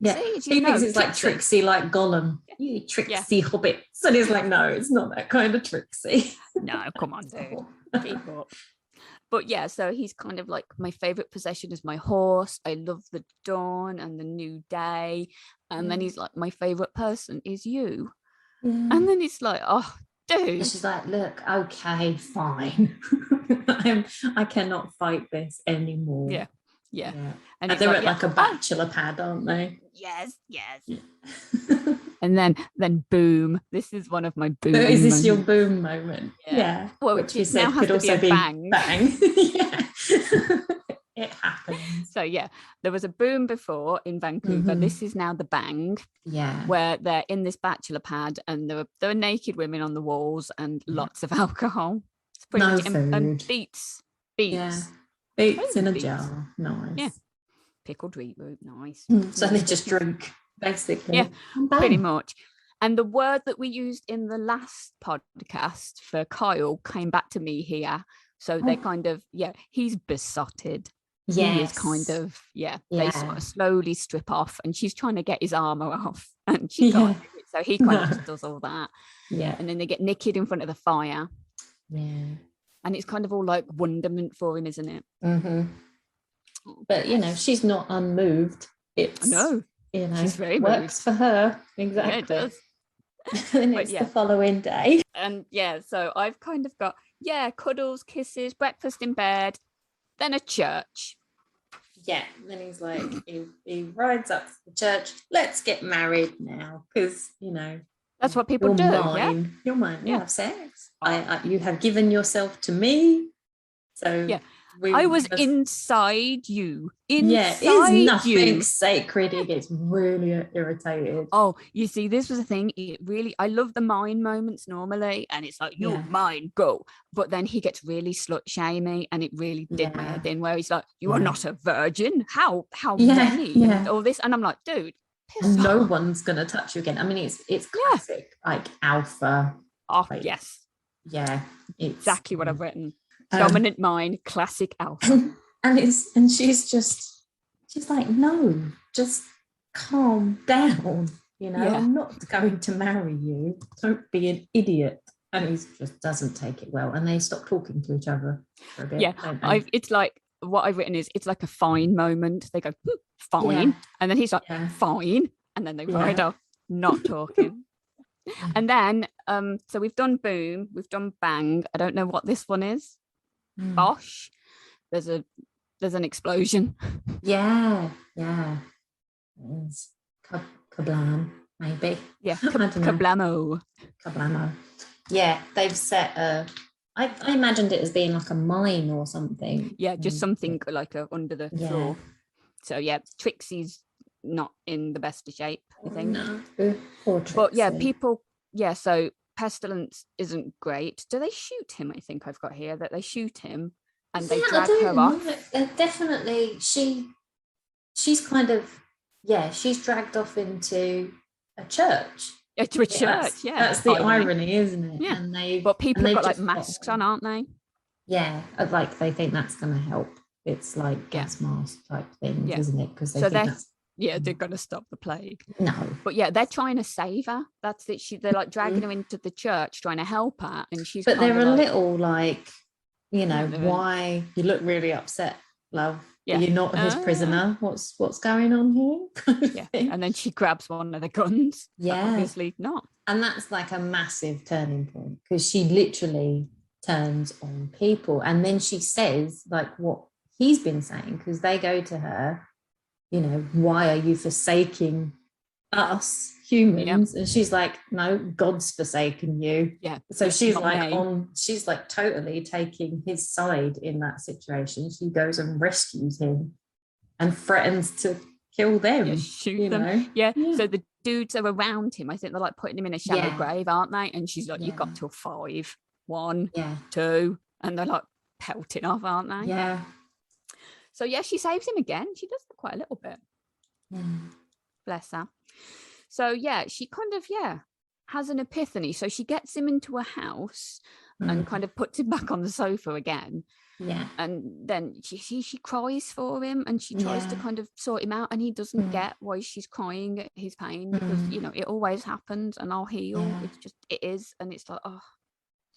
B: Yeah. He thinks it's like Trixie, like Gollum. You Trixie hobbits. And he's like, no, it's not that kind of Trixie.
A: No, come on, dude. Keep up. But yeah, so he's kind of like, my favorite possession is my horse. I love the dawn and the new day. And then he's like, my favorite person is you. And then it's like, oh, dude.
B: And she's like, look, okay, fine. I cannot fight this anymore.
A: Yeah.
B: And they're at like a bachelor pad, aren't they?
A: Yes. And then boom. This is one of my boom.
B: Is this your boom moment?
A: Yeah.
B: Well, which you said could also be bang. Yeah. It happens.
A: So yeah, there was a boom before in Vancouver. This is now the bang.
B: Yeah.
A: Where they're in this bachelor pad and there are naked women on the walls and lots of alcohol. It's pretty much
B: food.
A: And beets.
B: Yeah. Beets in a jar. Nice.
A: Yeah. Pickled beetroot. Nice.
B: So they just drink, basically.
A: Yeah, pretty much. And the word that we used in the last podcast for Kyle came back to me here. So they're kind of, he's besotted.
B: Yes.
A: He is kind of, they sort of slowly strip off and she's trying to get his armour off and she can't do it. So he kind of does all that.
B: Yeah.
A: And then they get naked in front of the fire.
B: Yeah.
A: And it's kind of all like wonderment for him, isn't it?
B: But, she's not unmoved. It's you know,
A: she's very
B: works for her. Exactly.
A: Yeah, it does.
B: And it's the following day.
A: And so I've kind of got, cuddles, kisses, breakfast in bed, then a church.
B: Yeah, then he's like, he rides up to the church. Let's get married now, because
A: that's what people do.
B: You're mine. We'll have sex. You have given yourself to me. So
A: I was inside you.
B: It's nothing sacred. It gets really irritated.
A: Oh, you see, this was the thing. I love the mine moments normally, and it's like, you're mine, go. But then he gets really slut shamey, and it really did my head in, where he's like, you are not a virgin. How many? And all this, and I'm like, dude,
B: no one's gonna touch you again. I mean, it's classic, like alpha.
A: Oh,
B: like,
A: yes.
B: Yeah,
A: it's exactly what I've written. Dominant mind, classic alpha.
B: And she's like, no, just calm down. I'm not going to marry you. Don't be an idiot. And he just doesn't take it well. And they stop talking to each other for a bit.
A: Yeah, it's like, what I've written is, it's like a fine moment. They go, fine. And then he's like, fine. And then they ride off, not talking. And then, so we've done boom, we've done bang. I don't know what this one is. Bosh. There's an explosion. Yeah.
B: It's kablam, maybe.
A: Yeah, kablamo.
B: Yeah, they've set I imagined it as being like a mine or something.
A: Yeah, just something like under the floor. So Trixie's not in the best of shape, I think.
B: No, poor Trixie.
A: But people, so Pestilence isn't great. Do they shoot him? I think I've got here that they shoot him and they drag her off.
B: Definitely, she's kind of, she's dragged off into a church.
A: To a church,
B: That's the irony, isn't it?
A: Yeah. But people have got like masks on, aren't they?
B: Yeah, like they think that's going to help. It's like gas mask type things, isn't it? Because they think that's...
A: they're going to stop the plague.
B: No.
A: But they're trying to save her. That's it. They're like dragging her into the church, trying to help her. And she's
B: But they're a little like, why you look really upset, love. Yeah. You're not his prisoner. What's going on here?
A: And then she grabs one of the guns.
B: Yeah.
A: Obviously not.
B: And that's like a massive turning point, because she literally turns on people. And then she says like what he's been saying, because they go to her, why are you forsaking us humans? And she's like, no, God's forsaken you. So she's like totally taking his side in that situation. She goes and rescues him and threatens to kill them,
A: shoot them. So the dudes are around him. I think they're like putting him in a shallow grave, aren't they? And she's like, you've got till 5, 1, 2, and they're like pelting off, aren't they? So she saves him again. She does it quite a little bit. Bless her. So she kind of has an epiphany. So she gets him into a house and kind of puts him back on the sofa again. And then she cries for him, and she tries to kind of sort him out, and he doesn't get why she's crying at his pain, because it always happens, and I'll heal. It's just, it is. And it's like, oh.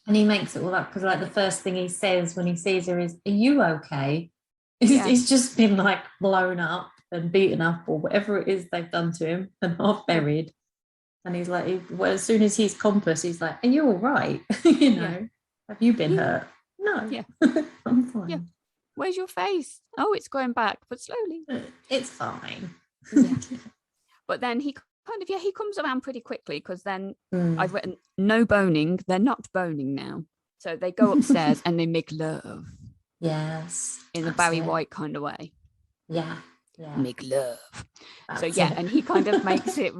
B: And he makes it all up, because like the first thing he says when he sees her is, are you okay? He's just been like blown up and beaten up, or whatever it is they've done to him, and half buried. And he's like, as soon as he's compass, he's like, are you all right? Have you been hurt? No. I'm fine.
A: Where's your face? Oh, it's going back, but slowly.
B: It's fine.
A: But then he kind of he comes around pretty quickly, because then I've written no boning. They're not boning now. So they go upstairs and they make love.
B: Yes.
A: In the Barry White kind of way.
B: Yeah.
A: Make love. That's and he kind of makes it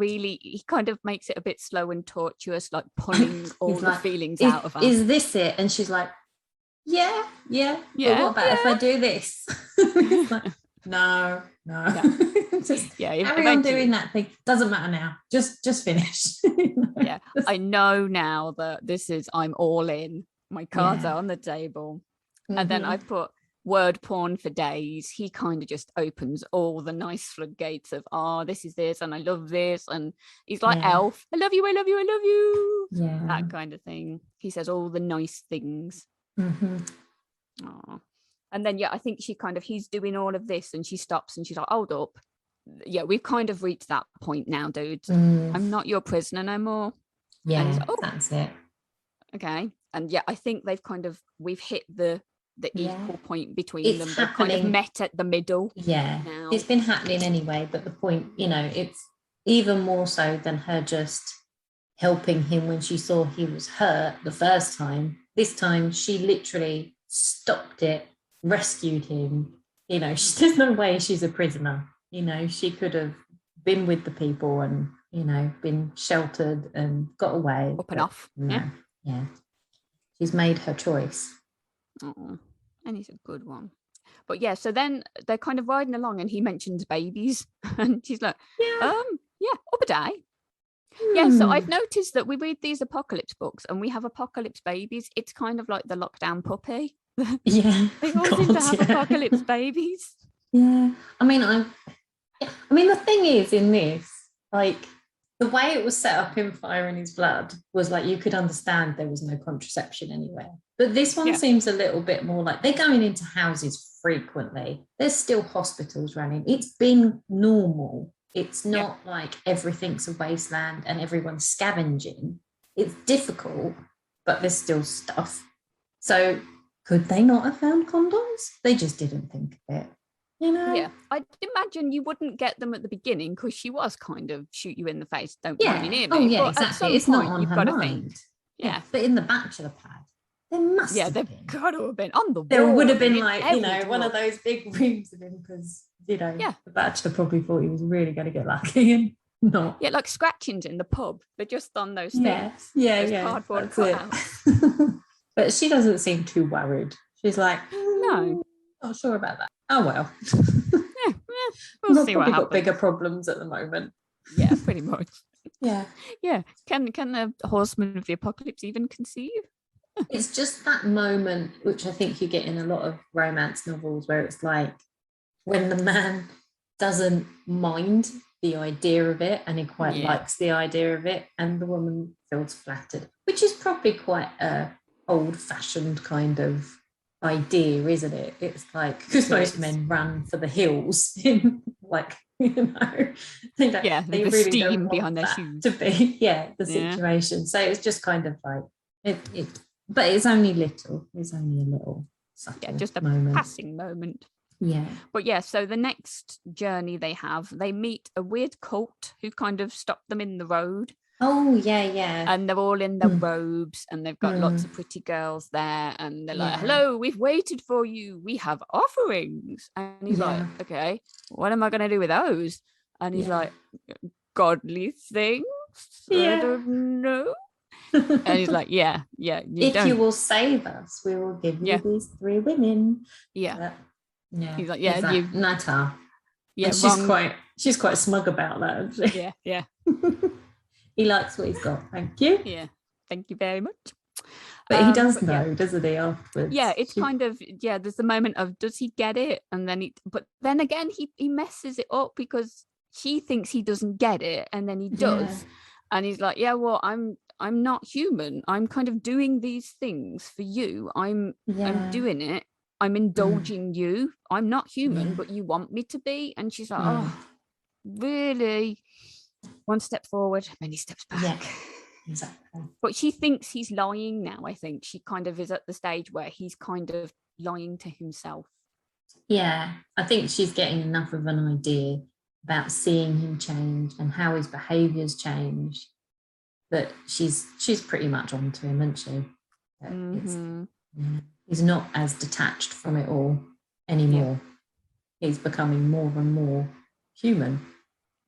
A: a bit slow and tortuous, like pulling all the feelings out of her.
B: Is this it? And she's like, yeah. But what about if I do this? Like, no. Just carry on doing that thing. Doesn't matter now. Just finish.
A: I know now that this is, I'm all in. My cards are on the table. And then I put word porn for days. He kind of just opens all the nice floodgates of, this is this, and I love this. And he's like Elf, I love you, I love you, I love you. That kind of thing. He says all the nice things. And then I think she kind of, he's doing all of this, and she stops and she's like, hold up, we've kind of reached that point now, dude. I'm not your prisoner no more.
B: Yeah, that's it.
A: Okay. And I think we've hit the equal point between them. They've
B: happening.
A: kind of met at the middle.
B: Yeah,
A: now.
B: It's been happening anyway, but the point, it's even more so than her just helping him when she saw he was hurt the first time. This time she literally stopped it, rescued him. There's no way she's a prisoner. She could have been with the people and been sheltered and got away
A: up and off.
B: Yeah, she's made her choice.
A: Oh, and he's a good one. But so then they're kind of riding along and he mentions babies and she's like, up a day. Yeah, so I've noticed that we read these apocalypse books and we have apocalypse babies. It's kind of like the lockdown puppy.
B: Yeah.
A: They all seem to have apocalypse babies.
B: Yeah. I mean, the thing is in this, like, the way it was set up in Fire in His Blood was like you could understand there was no contraception anywhere. But this one seems a little bit more like they're going into houses frequently. There's still hospitals running. It's been normal. It's not like everything's a wasteland and everyone's scavenging. It's difficult, but there's still stuff. So could they not have found condoms? They just didn't think of it.
A: Yeah, I'd imagine you wouldn't get them at the beginning because she was kind of shoot you in the face, don't come near me.
B: Oh, yeah,
A: but
B: exactly. It's not on
A: you've
B: her
A: got
B: mind.
A: To think. Yeah.
B: But in the bachelor pad, there must have been.
A: Yeah, they've got to have been on the wall.
B: There would have been like, one of those big rooms of him because, the bachelor probably thought he was really going to get lucky and not.
A: Yeah, like scratchings in the pub. They're just on those things.
B: Yeah.
A: Cardboard cutouts.
B: But she doesn't seem too worried. She's like,
A: no.
B: Not sure about that. Oh, well.
A: We'll see what happens.
B: Got bigger problems at the moment.
A: Yeah, pretty much.
B: Yeah.
A: Can the horsemen of the apocalypse even conceive?
B: It's just that moment, which I think you get in a lot of romance novels, where it's like when the man doesn't mind the idea of it and he quite likes the idea of it, and the woman feels flattered, which is probably quite a old-fashioned kind of idea, isn't it? It's like because most men run for the hills in they
A: the
B: really
A: steam
B: don't want
A: behind their
B: that
A: shoes
B: to be the situation. So it's just kind of like it but it's only a little subtle
A: just a
B: moment.
A: Passing moment. But so the next journey they meet a weird cult who kind of stopped them in the road.
B: Oh, yeah.
A: And they're all in their robes and they've got lots of pretty girls there. And they're like, hello, we've waited for you. We have offerings. And he's like, okay, what am I going to do with those? And he's like, godly things? I don't know. And he's like,
B: you will save us, we will give you these 3 women.
A: Yeah. He's like,
B: Nata.
A: Yeah,
B: she's quite smug about that, isn't she?
A: Yeah.
B: He likes what he's got. Thank you.
A: Yeah. Thank you very much.
B: But he does know, doesn't he, afterwards?
A: Yeah, it's kind of, there's the moment of, does he get it? And then but then again, he messes it up because she thinks he doesn't get it. And then he does. Yeah. And he's like, well, I'm not human. I'm kind of doing these things for you. I'm doing it. I'm indulging you. I'm not human, but you want me to be. And she's like, oh, really? One step forward, many steps back.
B: Yeah, exactly.
A: But she thinks he's lying now. I think she kind of is at the stage where he's kind of lying to himself.
B: Yeah, I think she's getting enough of an idea about seeing him change and how his behaviour's changed that she's pretty much on to him, isn't she? He's not as detached from it all anymore. He's becoming more and more human.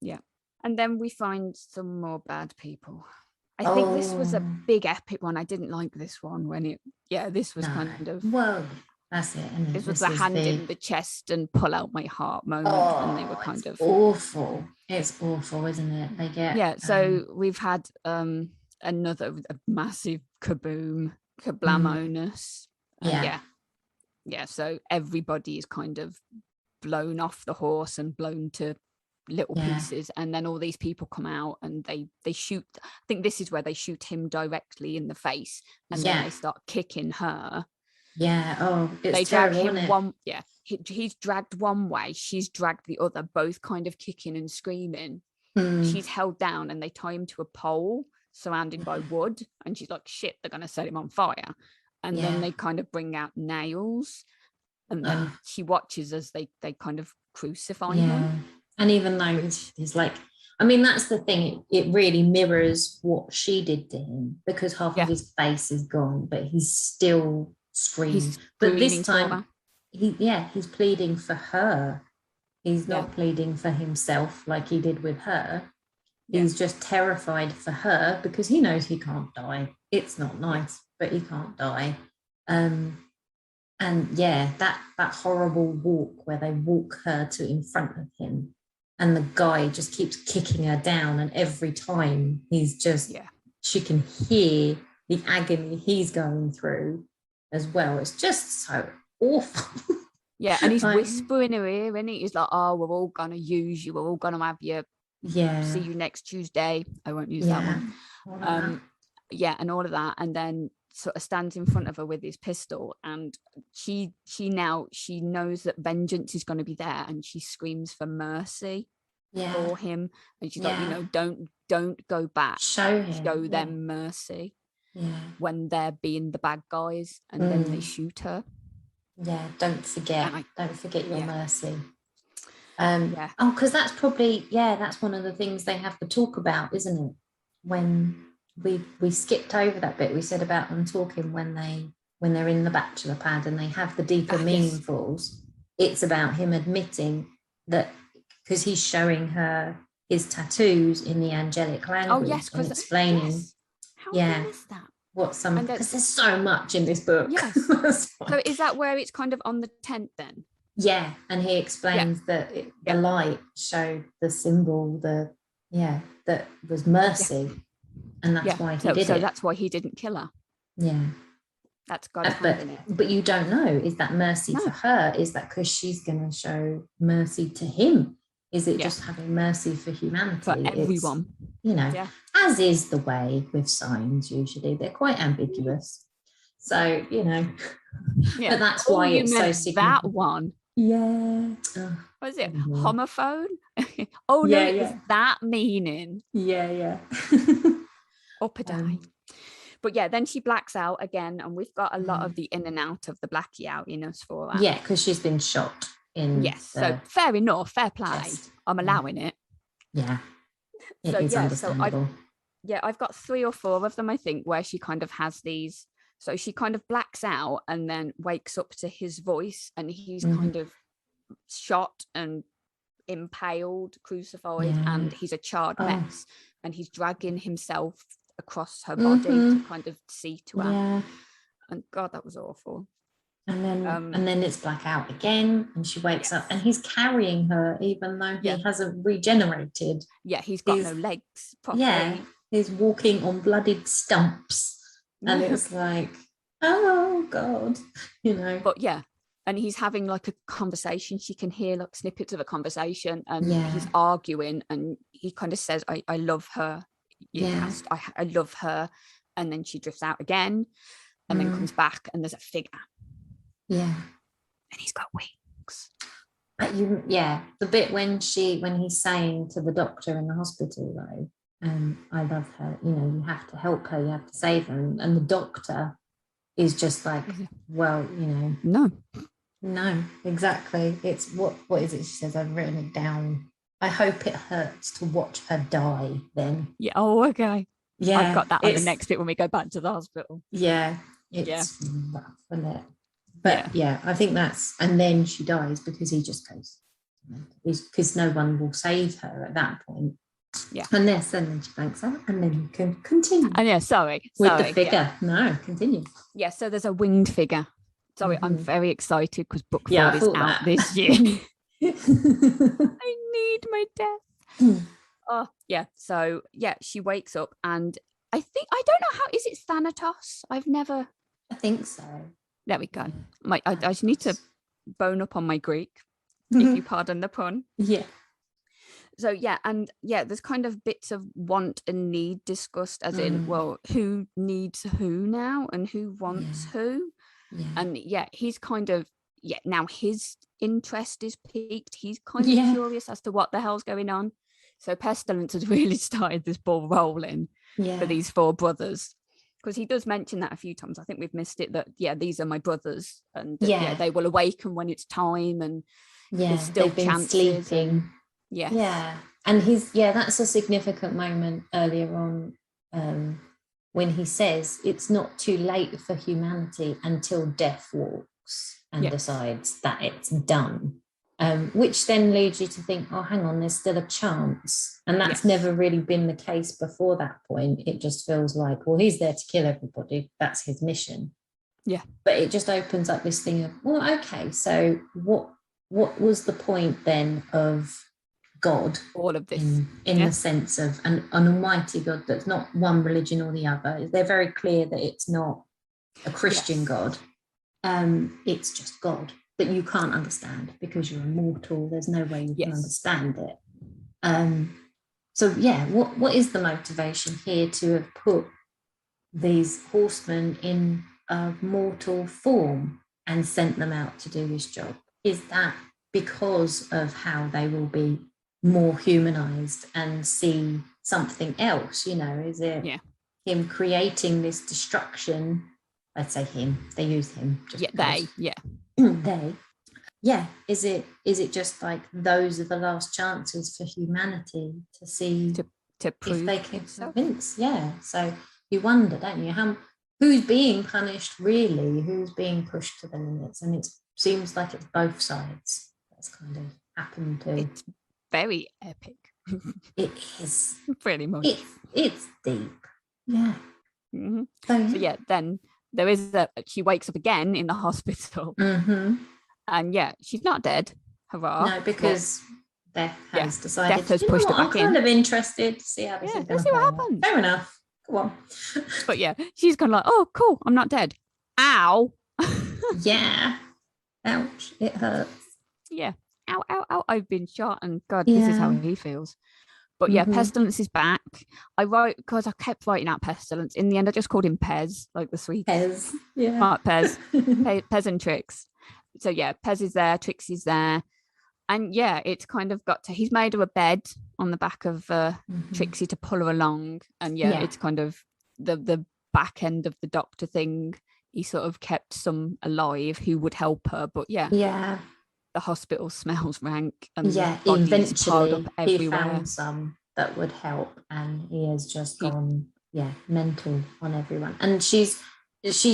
A: Yeah. And then we find some more bad people. I think this was a big epic one. I didn't like this one when this was kind of...
B: Well, that's it. And
A: this was the hand in the chest and pull out my heart moment. And they were kind of...
B: awful. It's awful, isn't it? They get...
A: Yeah, so we've had another massive kablamonus. Yeah, so everybody is kind of blown off the horse and blown to little pieces, and then all these people come out and they shoot. I think this is where they shoot him directly in the face, and then they start kicking her.
B: Yeah. Oh, it's
A: They drag
B: terrible,
A: him
B: isn't it?
A: one. Yeah, he's dragged one way. She's dragged the other. Both kind of kicking and screaming. She's held down, and they tie him to a pole surrounded by wood. And she's like, "Shit, they're gonna set him on fire." And then they kind of bring out nails, and then she watches as they kind of crucify him.
B: And even though he's like, I mean, that's the thing. It really mirrors what she did to him, because half of his face is gone, but he's still screaming. But this time, he's pleading for her. He's not pleading for himself like he did with her. He's just terrified for her because he knows he can't die. It's not nice, but he can't die. And that horrible walk where they walk her to in front of him, and the guy just keeps kicking her down, and every time he's just she can hear the agony he's going through as well. It's just so awful.
A: Yeah, and he's whispering in her ear, and he's like, "Oh, we're all gonna use you. We're all gonna have you. See you next Tuesday." I won't use that one. And all of that, and then sort of stands in front of her with his pistol, and she knows that vengeance is going to be there, and she screams for mercy for him, and she's like, don't go back, show them mercy when they're being the bad guys, and then they shoot her.
B: Don't forget your mercy. Because that's probably that's one of the things they have to talk about, isn't it? When we skipped over that bit, we said about them talking when they're in the bachelor pad and they have the deeper meaningfuls. It's about him admitting that, because he's showing her his tattoos in the angelic language and explaining
A: how is that
B: because there's so much in this book.
A: So is that where it's kind of on the tent then?
B: And he explains that the light showed the symbol that was mercy. And that's why he did it.
A: So that's why he didn't kill her. That's God's hand in it.
B: But you don't know. Is that mercy for her? Is that because she's going to show mercy to him? Is it just having mercy for humanity?
A: For everyone.
B: As is the way with signs usually. They're quite ambiguous. So, but that's why it's so significant.
A: That one. What is it? Homophone? It was that meaning. Up a die. But then she blacks out again, and we've got a lot of the in and out of the blackie out in us for that.
B: Because she's been shot in.
A: So fair enough, fair play. I'm allowing it.
B: It is understandable.
A: I've got 3 or 4 of them, I think, where she kind of has these. So she kind of blacks out and then wakes up to his voice, and he's kind of shot and impaled, crucified, and he's a charred mess, and he's dragging himself across her body to kind of see to her. And God, that was awful.
B: And then it's blackout again, and she wakes up, and he's carrying her, even though he hasn't regenerated.
A: He's got no legs properly.
B: He's walking on bloodied stumps. And it's like, oh God,
A: But and he's having like a conversation. She can hear like snippets of a conversation, and he's arguing, and he kind of says, I love her. I love her. And then she drifts out again, and then comes back, and there's a figure. And he's got wings.
B: But the bit when he's saying to the doctor in the hospital, though, I love her, you have to help her, you have to save her, and the doctor is just like, well, no, exactly. It's what is it she says? I've written it down. I hope it hurts to watch her die then.
A: Okay. I've got that on the next bit when we go back to the hospital.
B: It's rough, isn't it? But I think that's, and then she dies because he just goes, because no one will save her at that point. And then she blanks out, and then you can continue.
A: And sorry.
B: With the figure. No, continue.
A: So there's a winged figure. Sorry, I'm very excited because book 4 is out this year. I need my death. So she wakes up, and I don't know how, is it Thanatos?
B: I think so.
A: There we go. I just need to bone up on my Greek, if you pardon the pun. So there's kind of bits of want and need discussed, as in, well, who needs who now, and who wants who. And he's kind of now his interest is piqued. He's kind of curious as to what the hell's going on. So Pestilence has really started this ball rolling for these 4 brothers, because he does mention that a few times. I think we've missed it, that these are my brothers, and they will awaken when it's time, and there's still
B: they've been
A: chances.
B: sleeping.
A: And,
B: and that's a significant moment earlier on, when he says it's not too late for humanity until death walks and decides that it's done. Which then leads you to think, oh, hang on, there's still a chance. And that's never really been the case before that point. It just feels like, well, he's there to kill everybody. That's his mission.
A: Yeah.
B: But it just opens up this thing of, well, okay, so what was the point then of God?
A: All of this.
B: In the sense of an almighty God that's not one religion or the other. They're very clear that it's not a Christian God. It's just God that you can't understand because you're immortal. There's no way you can understand it. What is the motivation here to have put these horsemen in a mortal form and sent them out to do this job? Is that because of how they will be more humanized and see something else? Is it him creating this destruction? Let's say him. They use him. They. Is it just like those are the last chances for humanity to see
A: to prove
B: if they can convince? So you wonder, don't you, who's being punished really, who's being pushed to the limits? And it seems like it's both sides. That's kind of happened to.
A: It's very epic.
B: It is
A: pretty much.
B: It's deep.
A: Mm-hmm. So then there is she wakes up again in the hospital, and she's not dead. Hurrah!
B: No, because Death has decided.
A: Death has pushed it back in.
B: I'm kind of interested to see how this is going to
A: see what happens.
B: Fair enough. Go on.
A: But she's kind of like, oh, cool, I'm not dead. Ow.
B: Ouch! It hurts.
A: Ow, ow, ow! I've been shot, and God, this is how he feels. But Pestilence is back. I wrote, because I kept writing out Pestilence. In the end, I just called him Pez, like the sweet
B: Pez.
A: Pez. Pez and Trix. So Pez is there, Trix is there, and it's kind of got to. He's made her a bed on the back of Trixie to pull her along, and it's kind of the back end of the doctor thing. He sort of kept some alive who would help her, but the hospital smells rank, and
B: eventually he found some that would help, and he has just gone mental on everyone. And she's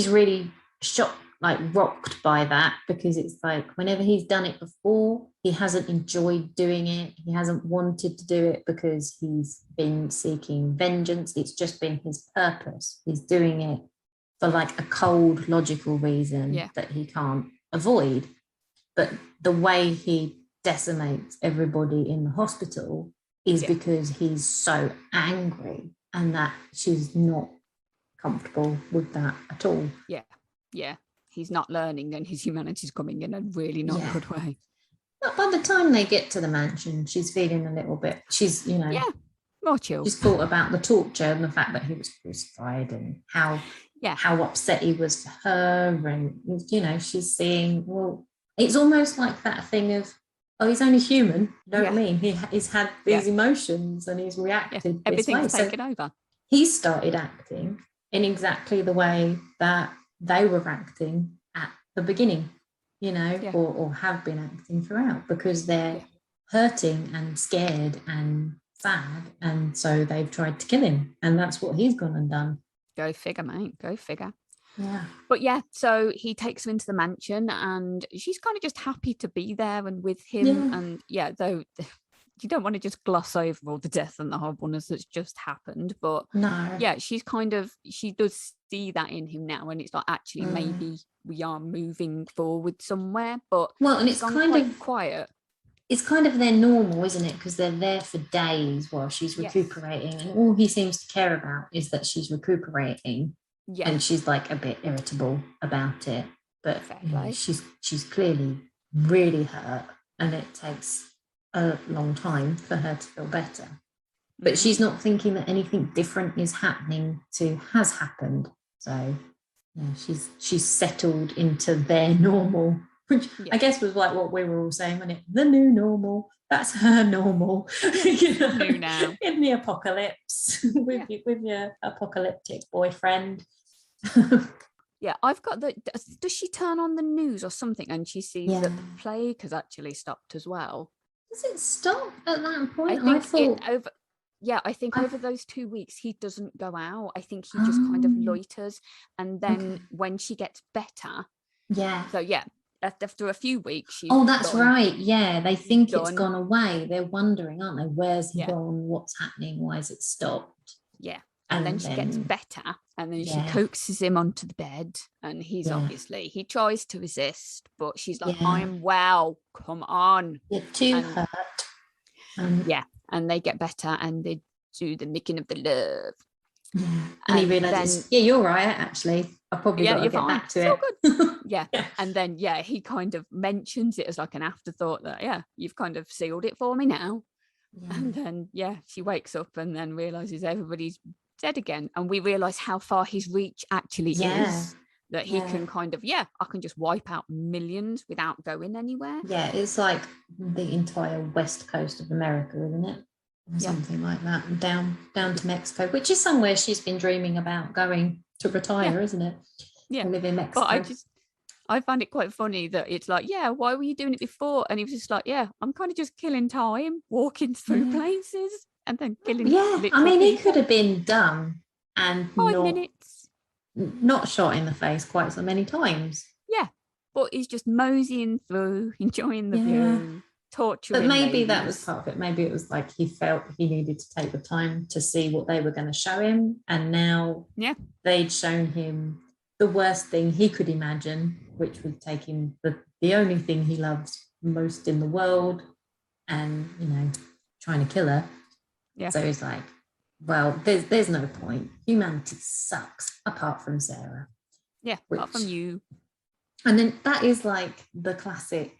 B: really shocked, like rocked by that, because it's like whenever he's done it before, he hasn't enjoyed doing it. He hasn't wanted to do it because he's been seeking vengeance. It's just been his purpose. He's doing it for like a cold, logical reason that he can't avoid. But the way he decimates everybody in the hospital is because he's so angry, and that she's not comfortable with that at all.
A: He's not learning, and his humanity's coming in a really not good way.
B: But by the time they get to the mansion, she's feeling a little bit, she's,
A: more chill.
B: She's thought about the torture and the fact that he was crucified, and how upset he was for her. And, she's seeing, well, it's almost like that thing of, oh, he's only human. You know what I mean? He's had these emotions and he's reacted this way.
A: Everything's taken over.
B: He started acting in exactly the way that they were acting at the beginning, or have been acting throughout, because they're hurting and scared and sad, and so they've tried to kill him, and that's what he's gone and done.
A: Go figure, mate. Go figure. But so he takes her into the mansion, and she's kind of just happy to be there and with him. And though you don't want to just gloss over all the death and the horribleness that's just happened, but she's she does see that in him now, and it's like, actually maybe we are moving forward somewhere. But
B: and it's kind of
A: quiet.
B: It's kind of their normal, isn't it? Because they're there for days while she's recuperating, and all he seems to care about is that she's recuperating. And she's like a bit irritable about it, but she's clearly really hurt, and it takes a long time for her to feel better. But she's not thinking that anything different has happened. So Yeah, she's settled into their normal, which I guess was like what we were all saying, wasn't it? The new normal. That's her normal.
A: New now.
B: In the apocalypse with your apocalyptic boyfriend.
A: Yeah, I've got does she turn on the news or something and she sees that the plague has actually stopped as well?
B: Does it stop at that point?
A: I think over those 2 weeks he doesn't go out. I think he just kind of loiters, and then when she gets better, so after a few weeks she's
B: that's right. Yeah, they think it's
A: done.
B: gone away. They're wondering, aren't they? Where's he gone? What's happening? Why is it stopped?
A: Yeah. And then she gets better, and then she coaxes him onto the bed, and he's obviously, he tries to resist, but she's like, I'm well, come on.
B: You're too hurt.
A: And they get better, and they do the making of the love.
B: And he realizes, you're right, actually. I probably got to get back to it.
A: Good. And then he kind of mentions it as like an afterthought that you've kind of sealed it for me now. And then she wakes up and then realizes everybody's dead again, and we realize how far his reach actually is, that he can kind of I can just wipe out millions without going anywhere.
B: It's like the entire west coast of America, isn't it? Something like that, down to Mexico, which is somewhere she's been dreaming about going to retire, isn't it? Live in Mexico.
A: But I find it quite funny that it's like, why were you doing it before? And he was just like, I'm kind of just killing time, walking through places and then killing
B: I mean, he could have been done and
A: 5 minutes,
B: not shot in the face quite so many times.
A: But he's just moseying through, enjoying the view, torturing.
B: But maybe
A: ladies.
B: that was part of it. Maybe it was like he felt he needed to take the time to see what they were going to show him, and now they'd shown him the worst thing he could imagine, which was taking the only thing he loves most in the world and trying to kill her. So he's like, well, there's no point. Humanity sucks apart from Sarah.
A: Apart from you.
B: And then that is like the classic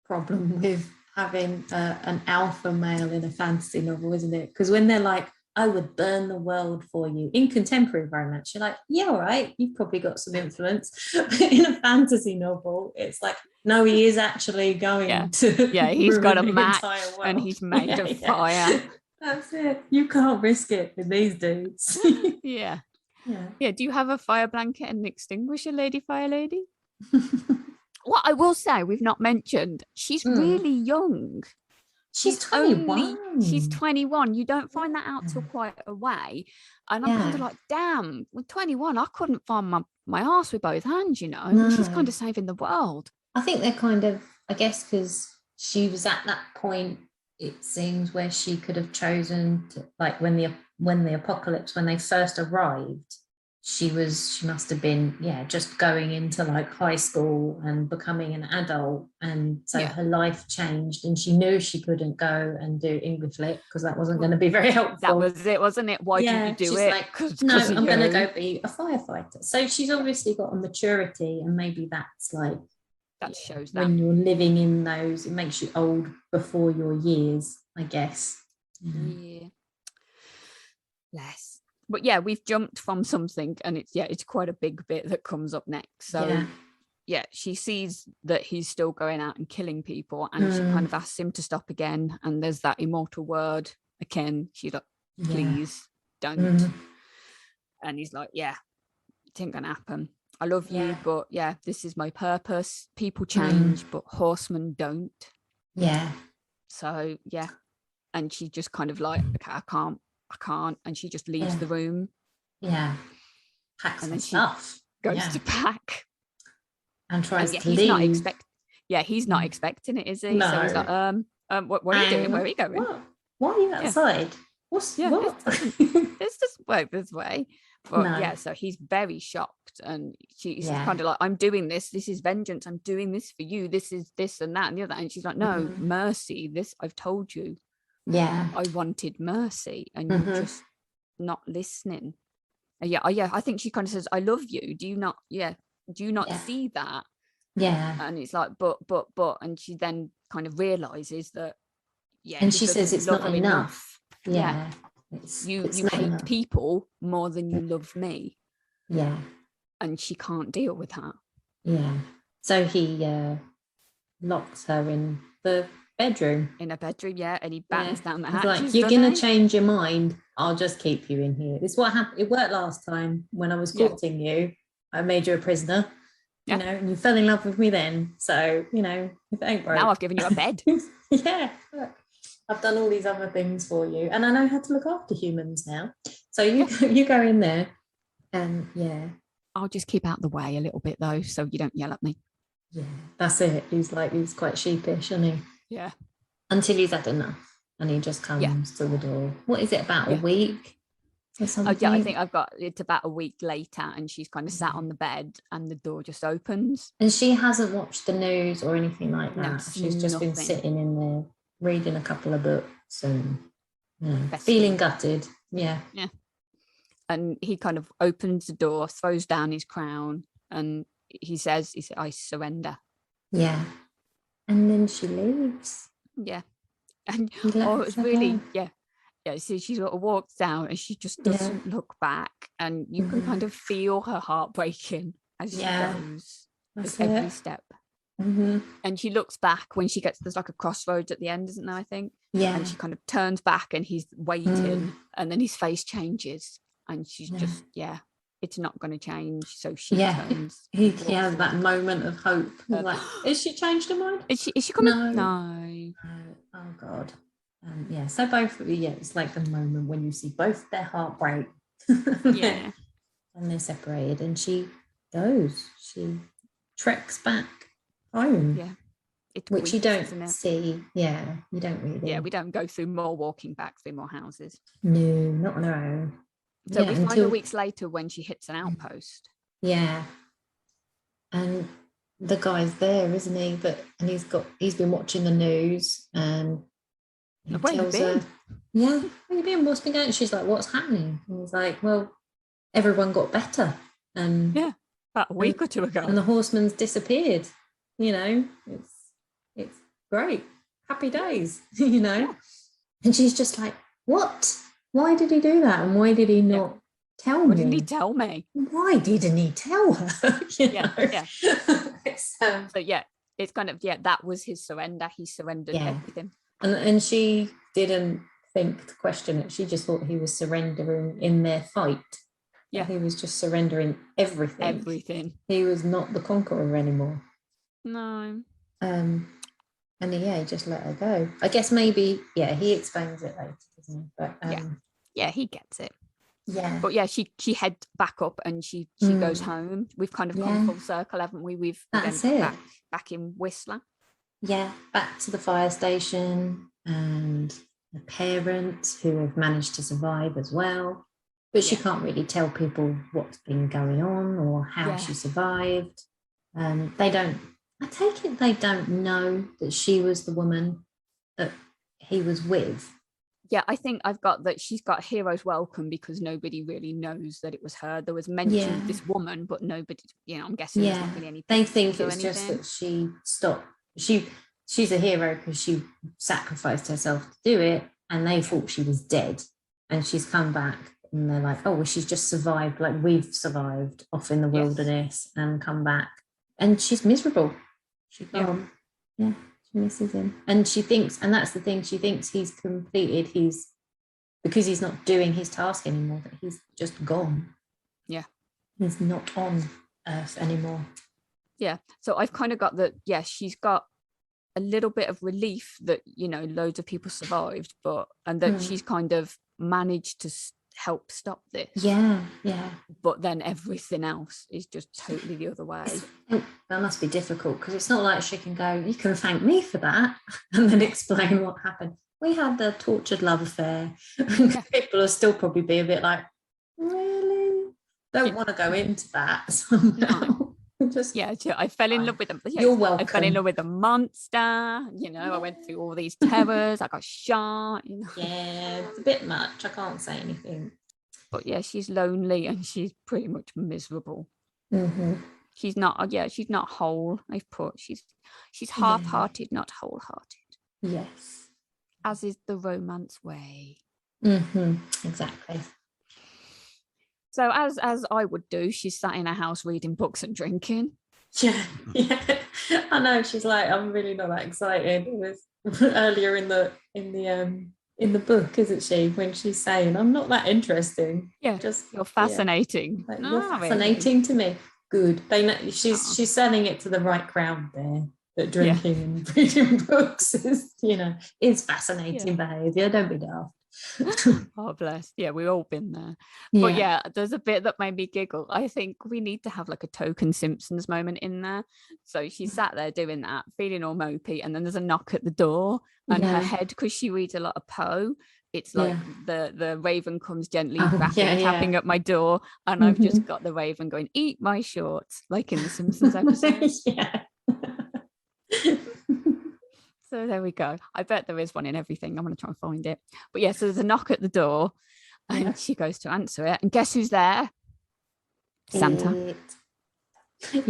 B: problem with having an alpha male in a fantasy novel, isn't it? Because when they're like, I would burn the world for you, in contemporary romance, you're like, all right, you've probably got some influence. But in a fantasy novel, it's like, no, he is actually going to
A: he's got a match
B: and
A: he's made of fire.
B: That's it. You can't risk it with these dudes.
A: Yeah. Do you have a fire blanket and extinguisher, Lady Fire Lady? What I will say, we've not mentioned, she's really young.
B: She's 21.
A: She's 21. You don't find that out till quite a way. And I'm kind of like, damn, with 21, I couldn't find my arse with both hands, No. She's kind of saving the world.
B: I think they're kind of, I guess, because she was at that point, it seems, where she could have chosen to, like when the apocalypse, when they first arrived, she must have been just going into like high school and becoming an adult, and so her life changed, and she knew she couldn't go and do English lit because that wasn't going to be very helpful.
A: That was it, wasn't it? Why didn't you do it?
B: Like, no, I'm going to go be a firefighter. So she's obviously got a maturity, and maybe that's like,
A: that shows that
B: when you're living in those, it makes you old before your years, I guess.
A: Less. But we've jumped from something, and it's quite a big bit that comes up next. So she sees that he's still going out and killing people, and she kind of asks him to stop again. And there's that immortal word again. She's like, please don't. And he's like, it ain't gonna happen. I love you, but this is my purpose. People change, but horsemen don't. So and she just kind of like, okay, I can't, and she just leaves the room.
B: Packs
A: and then
B: stuff.
A: She goes to pack
B: and tries to
A: he's
B: leave.
A: He's not expecting it, is he?
B: No.
A: So he's like, what are you doing? Where are you going?
B: Why are you outside? What?
A: This doesn't work this way. But so he's very shocked, and she's kind of like, I'm doing this. This is vengeance. I'm doing this for you. This is this and that and the other. And she's like, no, mercy. This, I've told you. I wanted mercy, and you're just not listening. I think she kind of says, I love you. Do you not see that? And it's like, but and she then kind of realizes that
B: and she says it's not enough.
A: You hate people more than you love me. and she can't deal with that.
B: Yeah. So he locks her in the bedroom.
A: In a bedroom, yeah, and he battens down the
B: He's
A: hatches.
B: like, you're going to change your mind. I'll just keep you in here. It's what happened. It worked last time when I was courting you. I made you a prisoner, you know, and you fell in love with me then. So, you know, if it ain't broke.
A: Now I've given you a bed.
B: Yeah, look, I've done all these other things for you. And I know how to look after humans now. So you go in there and
A: I'll just keep out the way a little bit though, so you don't yell at me.
B: Yeah, that's it. He's quite sheepish, isn't he?
A: Yeah.
B: Until he's had enough and he just comes to the door. What is it, about a week or something?
A: Oh, yeah, I think it's about a week later and she's kind of sat on the bed and the door just opens.
B: And she hasn't watched the news or anything like that.
A: No,
B: She's just been sitting in there reading a couple of books and feeling gutted. Yeah.
A: Yeah. And he kind of opens the door, throws down his crown, and he says, I surrender.
B: Yeah. And then she leaves.
A: Yeah. And it's really, so she sort of walks down and she just doesn't look back, and you can kind of feel her heart breaking as she goes with every step. And she looks back when she gets, there's like a crossroads at the end, isn't there, I think?
B: Yeah.
A: And she kind of turns back and he's waiting and then his face changes and she's just, it's not going to change. So she turns.
B: He has that moment of hope. Like, is she changed her mind?
A: Is she coming? No.
B: Oh God. So both, it's like the moment when you see both their heart break.
A: Yeah.
B: And they're separated, and she treks back home.
A: Yeah.
B: Which you don't see. Yeah, you don't really.
A: Yeah, we don't go through more walking back through more houses.
B: No, not on her own.
A: So we find her weeks later when she hits an outpost.
B: Yeah. And the guy's there, isn't he? He's been watching the news, and he tells her, where you been? What's been going on? She's like, what's happening? And he's like, well, everyone got better. And
A: about a week or two ago.
B: And the horsemen's disappeared. You know, it's great. Happy days, you know. Yeah. And she's just like, what? Why did he do that? And why did he not tell me?
A: Why didn't he tell me?
B: Why didn't he tell her?
A: Yeah. So it's kind of, that was his surrender. He surrendered everything.
B: And she didn't think to question it. She just thought he was surrendering in their fight. Yeah. He was just surrendering everything.
A: Everything.
B: He was not the conqueror anymore.
A: No.
B: And he just let her go. I guess maybe, he explains it later, doesn't he? But
A: he gets it.
B: Yeah.
A: But she heads back up and she goes home. We've kind of come full circle, haven't we? We've back in Whistler.
B: Yeah, back to the fire station and the parents who have managed to survive as well. But she can't really tell people what's been going on or how she survived. I take it they don't know that she was the woman that he was with. Yeah,
A: I think I've got that she's got hero's welcome because nobody really knows that it was her. There was mention of this woman, but nobody, I'm guessing there's not really anything.
B: They think it's just that she stopped. She's a hero because she sacrificed herself to do it, and they thought she was dead. And she's come back and they're like, oh, well, she's just survived, like we've survived off in the wilderness and come back. And she's miserable. She's gone. Yeah, she misses him. And she thinks, and that's the thing, she thinks he's completed because he's not doing his task anymore, that he's just gone. Yeah. He's not on Earth anymore.
A: Yeah. So I've kind of got that, she's got a little bit of relief that, loads of people survived, and that she's kind of managed to help stop this.
B: Yeah.
A: But then everything else is just totally the other way.
B: That must be difficult because it's not like she can go, you can thank me for that, and then explain what happened. We had the tortured love affair. People will still probably be a bit like, really? Don't want to go into that somehow. No.
A: I fell in love with them.
B: You're welcome.
A: I fell in love with a monster. I went through all these terrors. I got shot.
B: Yeah, it's a bit much. I can't say anything.
A: But she's lonely and she's pretty much miserable.
B: Mm-hmm.
A: She's not. She's not whole. I've put she's half-hearted, not wholehearted.
B: Yes,
A: as is the romance way.
B: Mm-hmm. Exactly.
A: So as I would do, she's sat in her house reading books and drinking.
B: Yeah. I know. She's like, I'm really not that excited. It was earlier in the book, isn't she? When she's saying, I'm not that interesting.
A: Yeah, just you're fascinating.
B: Like, you're fascinating to me. Good. They know she's selling it to the right crowd there. That drinking and reading books is fascinating behaviour. Don't be daft.
A: Oh, bless. Yeah, we've all been there. But yeah, there's a bit that made me giggle. I think we need to have like a token Simpsons moment in there. So she sat there doing that, feeling all mopey, and then there's a knock at the door, and her head, because she reads a lot of Poe, it's like the raven comes gently tapping at my door, and I've just got the raven going, eat my shorts, like in the Simpsons episode. So there we go. I bet there is one in everything. I'm going to try and find it. But yeah, so there's a knock at the door, and she goes to answer it, and guess who's there? Santa. She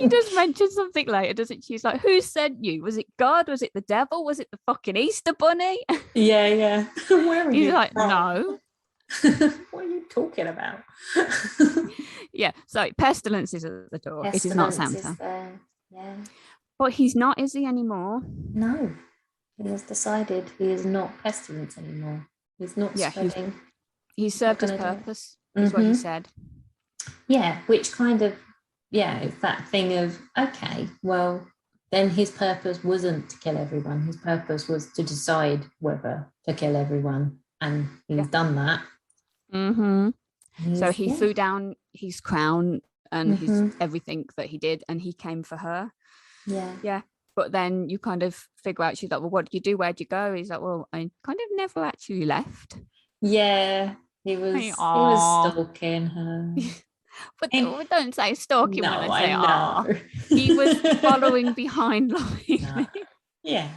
A: does mention something later, doesn't she? She's like, who sent you? Was it God? Was it the devil? Was it the fucking Easter bunny?
B: Yeah. Where are you?
A: He's like, no.
B: What are you talking about?
A: Yeah, so Pestilence is at the door. It is not Santa.
B: Yeah.
A: But he's not, is he, anymore?
B: No. He has decided he is not Pestilence anymore. He's not spreading.
A: He's served his purpose, is what he said.
B: Yeah, which kind of, it's that thing of, okay, well, then his purpose wasn't to kill everyone. His purpose was to decide whether to kill everyone. And he's done that.
A: So he threw down his crown and his everything that he did, and he came for her. Yeah. But then you kind of figure out, she's like, well, what did you do? Where'd you go? He's like, well, I kind of never actually left.
B: Yeah, he was stalking her.
A: But don't say stalking when I say, "Ah." He was following behind Lottie.
B: Yeah.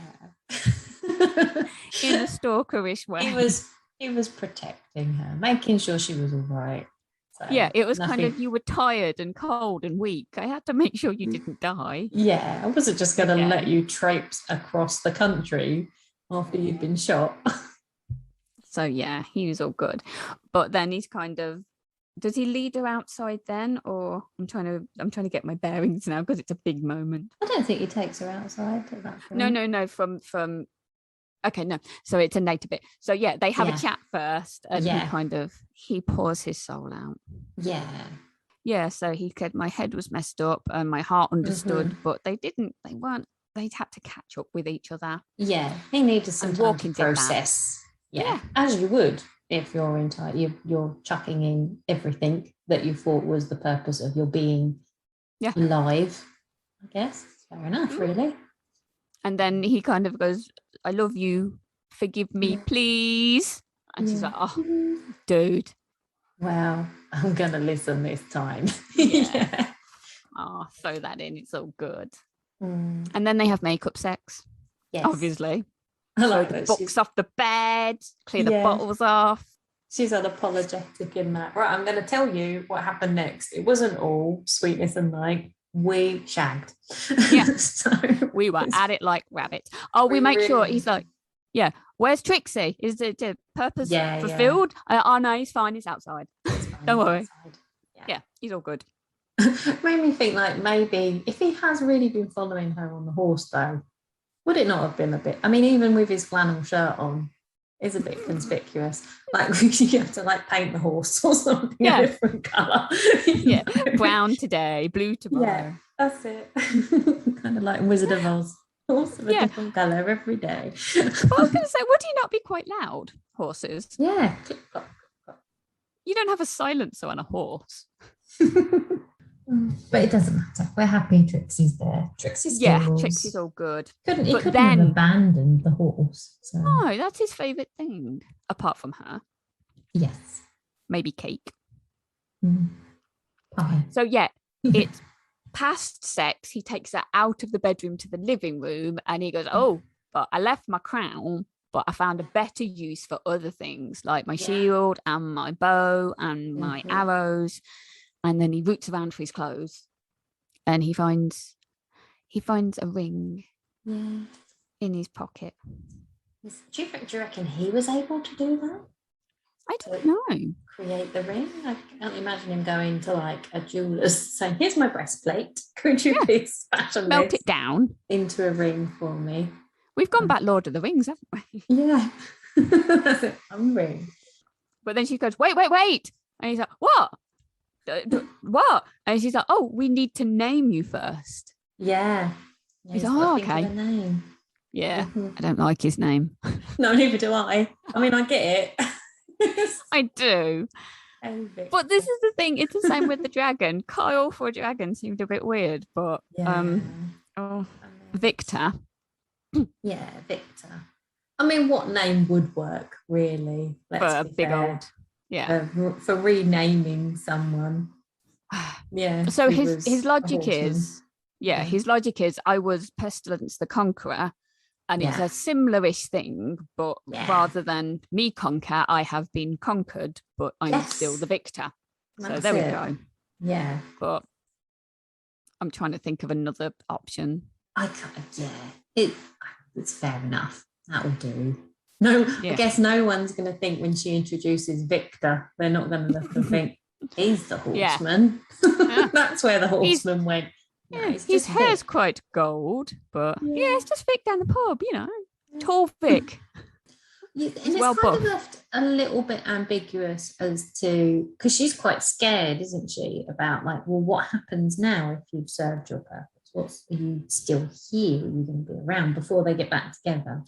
A: In a stalkerish way.
B: He was protecting her, making sure she was all right. So
A: it was kind of, you were tired and cold and weak. I had to make sure you didn't die.
B: Yeah, I wasn't just going to let you traipse across the country after you'd been shot.
A: So he was all good. But then he's kind of, does he lead her outside then, or I'm trying to get my bearings now because it's a big moment.
B: I don't think he takes her outside at that point.
A: No, from okay, no. So it's a later bit. So they have a chat first, and he pours his soul out. Yeah. So he said, my head was messed up and my heart understood, but they weren't. They'd had to catch up with each other. Yeah,
B: he needed some time to process. Yeah, as you would if you're chucking in everything that you thought was the purpose of your being alive. I guess fair enough, really.
A: And then he kind of goes, I love you, forgive me, please. And she's like, oh, dude.
B: Well, I'm going to listen this time.
A: Oh, throw that in. It's all good. And then they have makeup sex, obviously.
B: I like
A: the books off the bed, clear the bottles off.
B: She's unapologetic in that. Right, I'm going to tell you what happened next. It wasn't all sweetness and light. We shagged.
A: Yeah. So we were at it like rabbits. Oh, we make sure he's like, where's Trixie? Is the purpose fulfilled? Oh, no, he's fine. He's outside. Don't worry. Yeah, he's all good.
B: Made me think, like, maybe if he has really been following her on the horse, though, would it not have been a bit? I mean, even with his flannel shirt on, is a bit conspicuous. Like, you have to paint the horse or something a different colour.
A: Brown today, blue tomorrow.
B: Yeah, that's it. Kind of like Wizard of Oz. Horse of a different colour every day.
A: But I was going to say, would he not be quite loud, horses?
B: Yeah.
A: You don't have a silencer on a horse.
B: But it doesn't matter. We're happy Trixie's there. Trixie's
A: Trixie's all good.
B: He couldn't have abandoned the horse. So.
A: No, that's his favourite thing, apart from her.
B: Yes.
A: Maybe cake.
B: Okay.
A: So it's past sex. He takes her out of the bedroom to the living room, and he goes, oh, but I left my crown, but I found a better use for other things, like my shield and my bow and my arrows. And then he roots around for his clothes, and he finds a ring in his pocket.
B: Do you reckon he was able to do that?
A: I don't know.
B: Create the ring. I can't imagine him going to like a jeweler's saying, "Here's my breastplate. Could you please fashion
A: Melt
B: this
A: it down
B: into a ring for me?"
A: We've gone back Lord of the Rings, haven't we?
B: Yeah. That's it. I'm ring.
A: But then she goes, wait. And he's like, what? What? And she's like, oh, we need to name you first.
B: Yeah.
A: He's like, oh, okay.
B: Name.
A: Yeah. I don't like his name.
B: No, neither do I. I mean, I get it.
A: I do. But this is the thing. It's the same with the dragon. Kyle for a dragon seemed a bit weird, but Victor.
B: Yeah, Victor. I mean, what name would work, really?
A: For a big old,
B: for renaming someone. Yeah.
A: So his logic is, his logic is, I was Pestilence the Conqueror, and it's a similar-ish thing, but rather than me conquer, I have been conquered, but I'm still the victor. So there we go.
B: Yeah.
A: But I'm trying to think of another option.
B: I can't. Yeah. It's fair enough. That will do. No, I guess no one's going to think when she introduces Victor, they're not going to look and think he's the horseman. Yeah. That's where the horseman went.
A: Yeah, his hair's quite gold, but it's just Vic down the pub, tall Vic.
B: And it's kind of left a little bit ambiguous as to, because she's quite scared, isn't she, about like, well, what happens now if you've served your purpose? Are you still here? Are you going to be around before they get back together?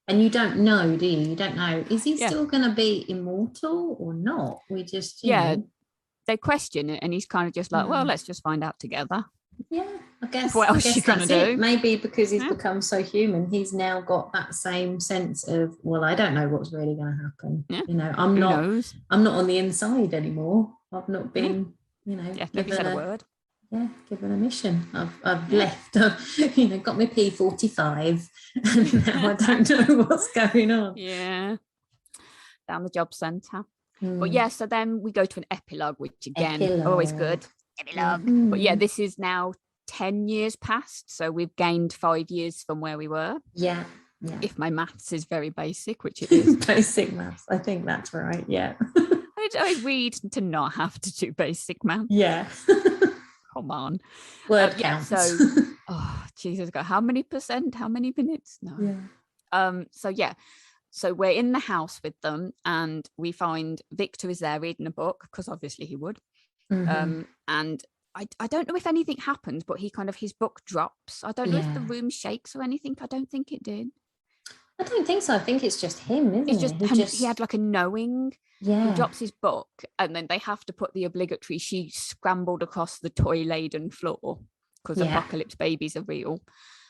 B: And you don't know, do you? You don't know. Is he still going to be immortal or not? We just, you know.
A: They question it, and he's kind of just like, well, let's just find out together.
B: Yeah, I guess.
A: What else are you going to do?
B: Maybe because he's become so human, he's now got that same sense of, well, I don't know what's really going to happen. Yeah. You know, I'm not on the inside anymore. I've not been,
A: never said a word.
B: Yeah, given a mission. I've left. I've got my P45, and now I don't know what's going on.
A: Yeah, down the job centre. But so then we go to an epilogue, which again, always good. Epilogue. But this is now 10 years past, so we've gained 5 years from where we were.
B: Yeah.
A: If my maths is very basic, which it is.
B: Basic maths, I think that's right. Yeah.
A: I read to not have to do basic maths.
B: Yeah.
A: Come on.
B: Word counts.
A: So, Jesus God, how many percent? How many minutes? No. Yeah. So we're in the house with them, and we find Victor is there reading a book, because obviously he would. And I don't know if anything happens, but his book drops. I don't know if the room shakes or anything. I don't think it did.
B: I don't think so. I think it's just him, isn't it?
A: He had like a knowing. Yeah. He drops his book, and then they have to put the obligatory, she scrambled across the toy-laden floor, because apocalypse babies are real.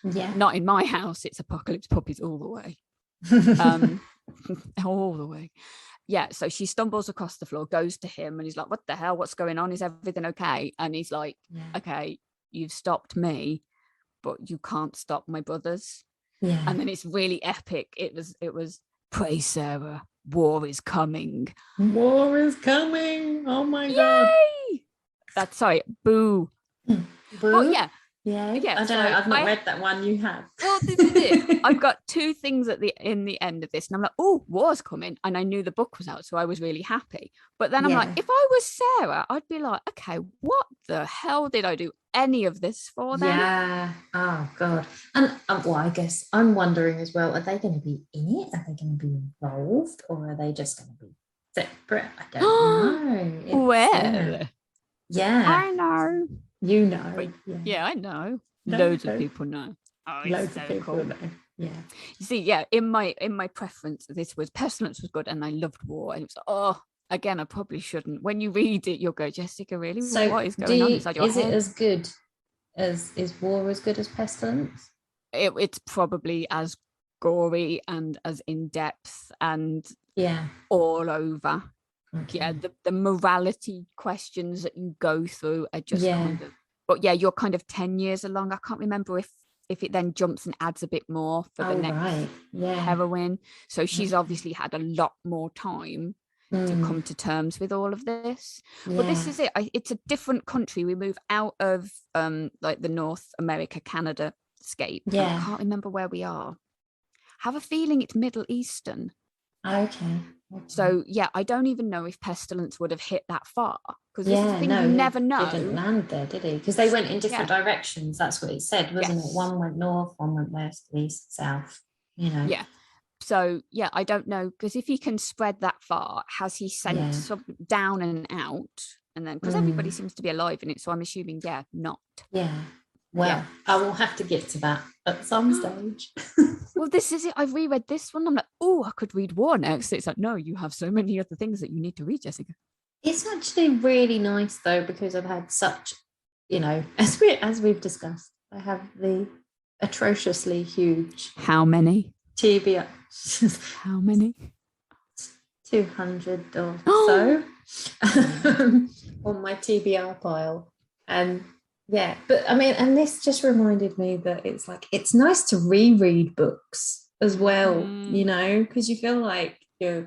A: Yeah. Not in my house. It's apocalypse puppies all the way. All the way. Yeah, so she stumbles across the floor, goes to him, and he's like, what the hell? What's going on? Is everything okay? And he's like, okay, you've stopped me, but you can't stop my brothers. Yeah. And then it's really epic. It was pray, Sarah, war is coming.
B: War is coming. Oh my God.
A: That's sorry, boo.
B: Boo?
A: Oh, yeah.
B: Yeah, I don't know. I've not read that one. You have.
A: Well, this is it. I've got two things in the end of this, and I'm like, oh, war's coming, and I knew the book was out, so I was really happy. But then I'm like, if I was Sarah, I'd be like, okay, what the hell did I do any of this for then?
B: Yeah. Oh God. And I guess I'm wondering as well, are they going to be in it? Are they going to be involved, or are they just going to be separate? I don't know.
A: Well, I know.
B: You know.
A: Yeah, I know. Loads of people know. Oh,
B: loads of people
A: cool.
B: know. Yeah.
A: You see, in my preference, this was Pestilence was good, and I loved war. And it was like, again, I probably shouldn't. When you read it, you'll go, Jessica, really? So what is going on inside your head?
B: Is it as good is war as good as Pestilence?
A: It's probably as gory and as in depth and all over. Okay. Yeah, the morality questions that you go through are just kind of, but you're kind of 10 years along. I can't remember if it then jumps and adds a bit more for the next heroine. So she's obviously had a lot more time to come to terms with all of this. But this is it. It's a different country. We move out of like the North America, Canada scape. Yeah. I can't remember where we are. Have a feeling it's Middle Eastern.
B: Okay.
A: So yeah, I don't even know if Pestilence would have hit that far, because this is the thing, you
B: he
A: never know.
B: Didn't land there, did he? Because they went in different directions. That's what it said, wasn't it? One went north, one went west, east, south. Yeah.
A: So yeah, I don't know, because if he can spread that far, has he sent some down and out, and then because everybody seems to be alive in it, so I'm assuming not.
B: Yeah. Well, I will have to get to that at some stage.
A: Well, this is it. I've reread this one. I'm like, oh, I could read war next. It's like, no, you have so many other things that you need to read, Jessica.
B: It's actually really nice though, because I've had such, as we've discussed, I have the atrociously huge.
A: How many?
B: TBR.
A: How many?
B: 200 or so on my TBR pile. And but I mean, and this just reminded me that it's nice to reread books as well, because you feel like you're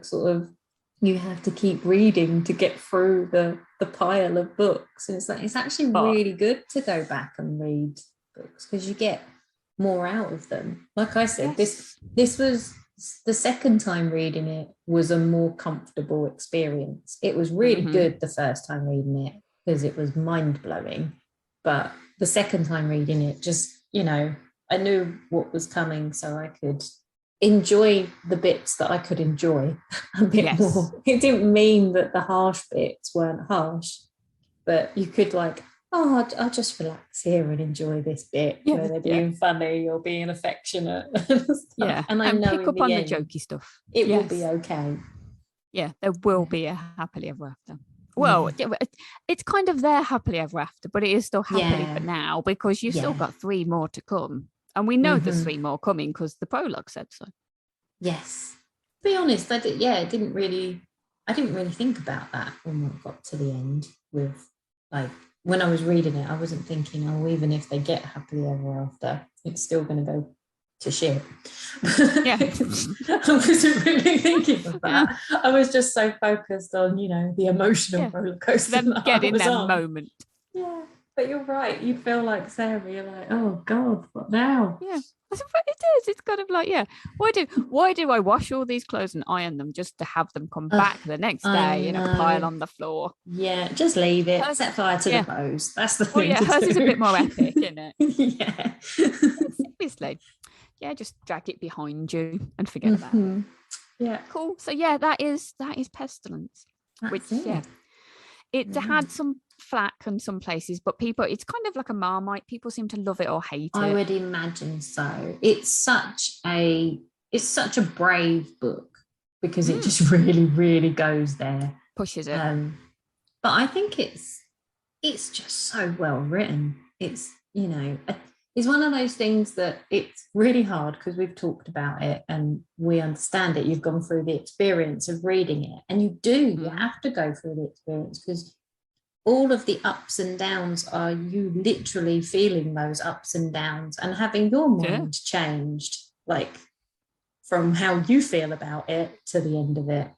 B: you have to keep reading to get through the pile of books. And it's actually really good to go back and read books, because you get more out of them. Like I said, this was the second time reading it was a more comfortable experience. It was really good the first time reading it, because it was mind-blowing. But the second time reading it, just, I knew what was coming, so I could enjoy the bits that I could enjoy a bit more. It didn't mean that the harsh bits weren't harsh, but you could I'll just relax here and enjoy this bit where they're being funny or being affectionate. And I know
A: pick up on the jokey stuff.
B: It will be okay.
A: Yeah, there will be a happily ever after. Well, it's kind of their happily ever after, but it is still happily for now, because you've still got 3 more to come. And we know there's 3 more coming because the prologue said so. Yes.
B: To be honest, I didn't really think about that when we got to the end with, when I was reading it, I wasn't thinking, even if they get happily ever after, it's still going to go to shit.
A: Yeah.
B: I wasn't really thinking of that. I was just so focused on, the emotional roller coaster.
A: Them getting that moment.
B: Yeah. But you're right. You feel like Sarah. You're like, oh God, what now?
A: Yeah, it is. It's kind of like, why do I wash all these clothes and iron them just to have them come back the next day in a pile on the floor?
B: Yeah, just leave it. Set fire to the clothes. That's the thing.
A: Hers is a bit more epic, isn't it?
B: Yeah.
A: Seriously. Yeah, just drag it behind you and forget about it.
B: Yeah.
A: Cool. So that is Pestilence. It had some flack in some places, but it's kind of like a Marmite. People seem to love it or hate it.
B: I would imagine so. It's such a brave book, because it just really, really goes there.
A: Pushes it.
B: But I think it's just so well written. It's, it's one of those things that it's really hard, because we've talked about it and we understand it. You've gone through the experience of reading it, and you have to go through the experience, because all of the ups and downs are you literally feeling those ups and downs and having your mind changed, from how you feel about it to the end of it.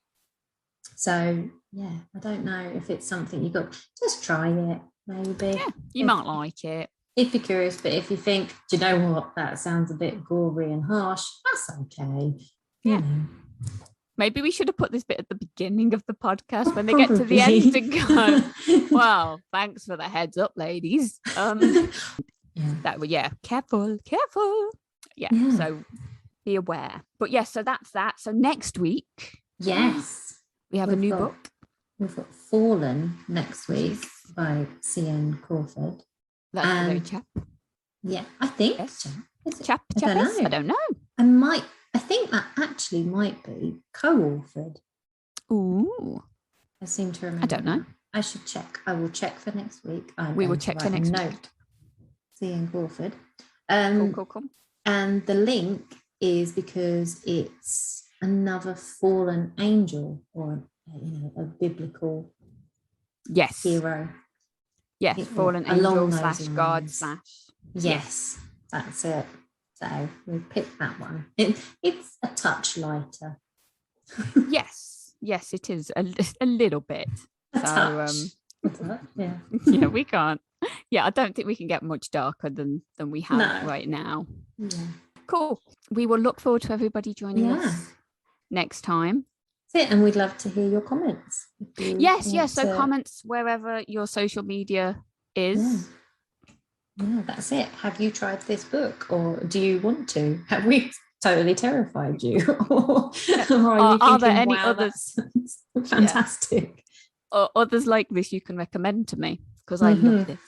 B: So I don't know if it's something you got. Just try it, maybe. Yeah,
A: you might like it
B: if you're curious. But if you think, do you know what, that sounds a bit gory and harsh, that's okay.
A: Yeah. Maybe we should have put this bit at the beginning of the podcast when they get to the end and go, well, thanks for the heads up, ladies. Careful. Yeah. So be aware. But so that's that. So next week, we have a new book.
B: We've got Fallen next week by C.N. Crawford.
A: That's the very chap.
B: Yeah, I think.
A: Yes. Chap. I don't know.
B: I think that actually might be co-authored.
A: Ooh.
B: I seem to remember.
A: I don't know.
B: I should check. I will check for next week.
A: We will check for next week.
B: C.N. Crawford.
A: Cool.
B: And the link is because it's another fallen angel, or a biblical hero.
A: Yes, fallen angel / God /
B: Yes, that's it. So we picked that one. It's a touch lighter.
A: yes, it is a little bit.
B: Yeah,
A: we can't. Yeah, I don't think we can get much darker than we have right now. Yeah. Cool. We will look forward to everybody joining us next time.
B: it. And we'd love to hear your comments.
A: Yes. So comments wherever your social media is.
B: Yeah, that's it. Have you tried this book, or do you want to? Have we totally terrified you? or
A: are there any others?
B: Fantastic.
A: Or others like this you can recommend to me, because I love this.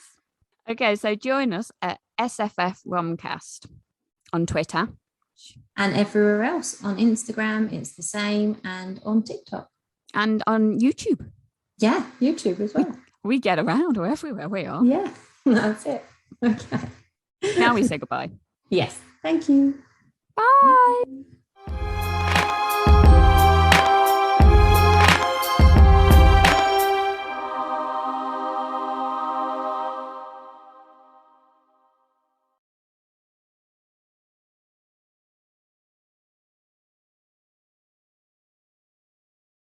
A: Okay, so join us at SFF Romcast on Twitter.
B: And everywhere else. On Instagram, it's the same, and on TikTok.
A: And on YouTube.
B: Yeah, YouTube as well.
A: We get around, or everywhere we are.
B: Yeah, that's it. Okay.
A: Now we say goodbye.
B: Yes. Thank you.
A: Bye.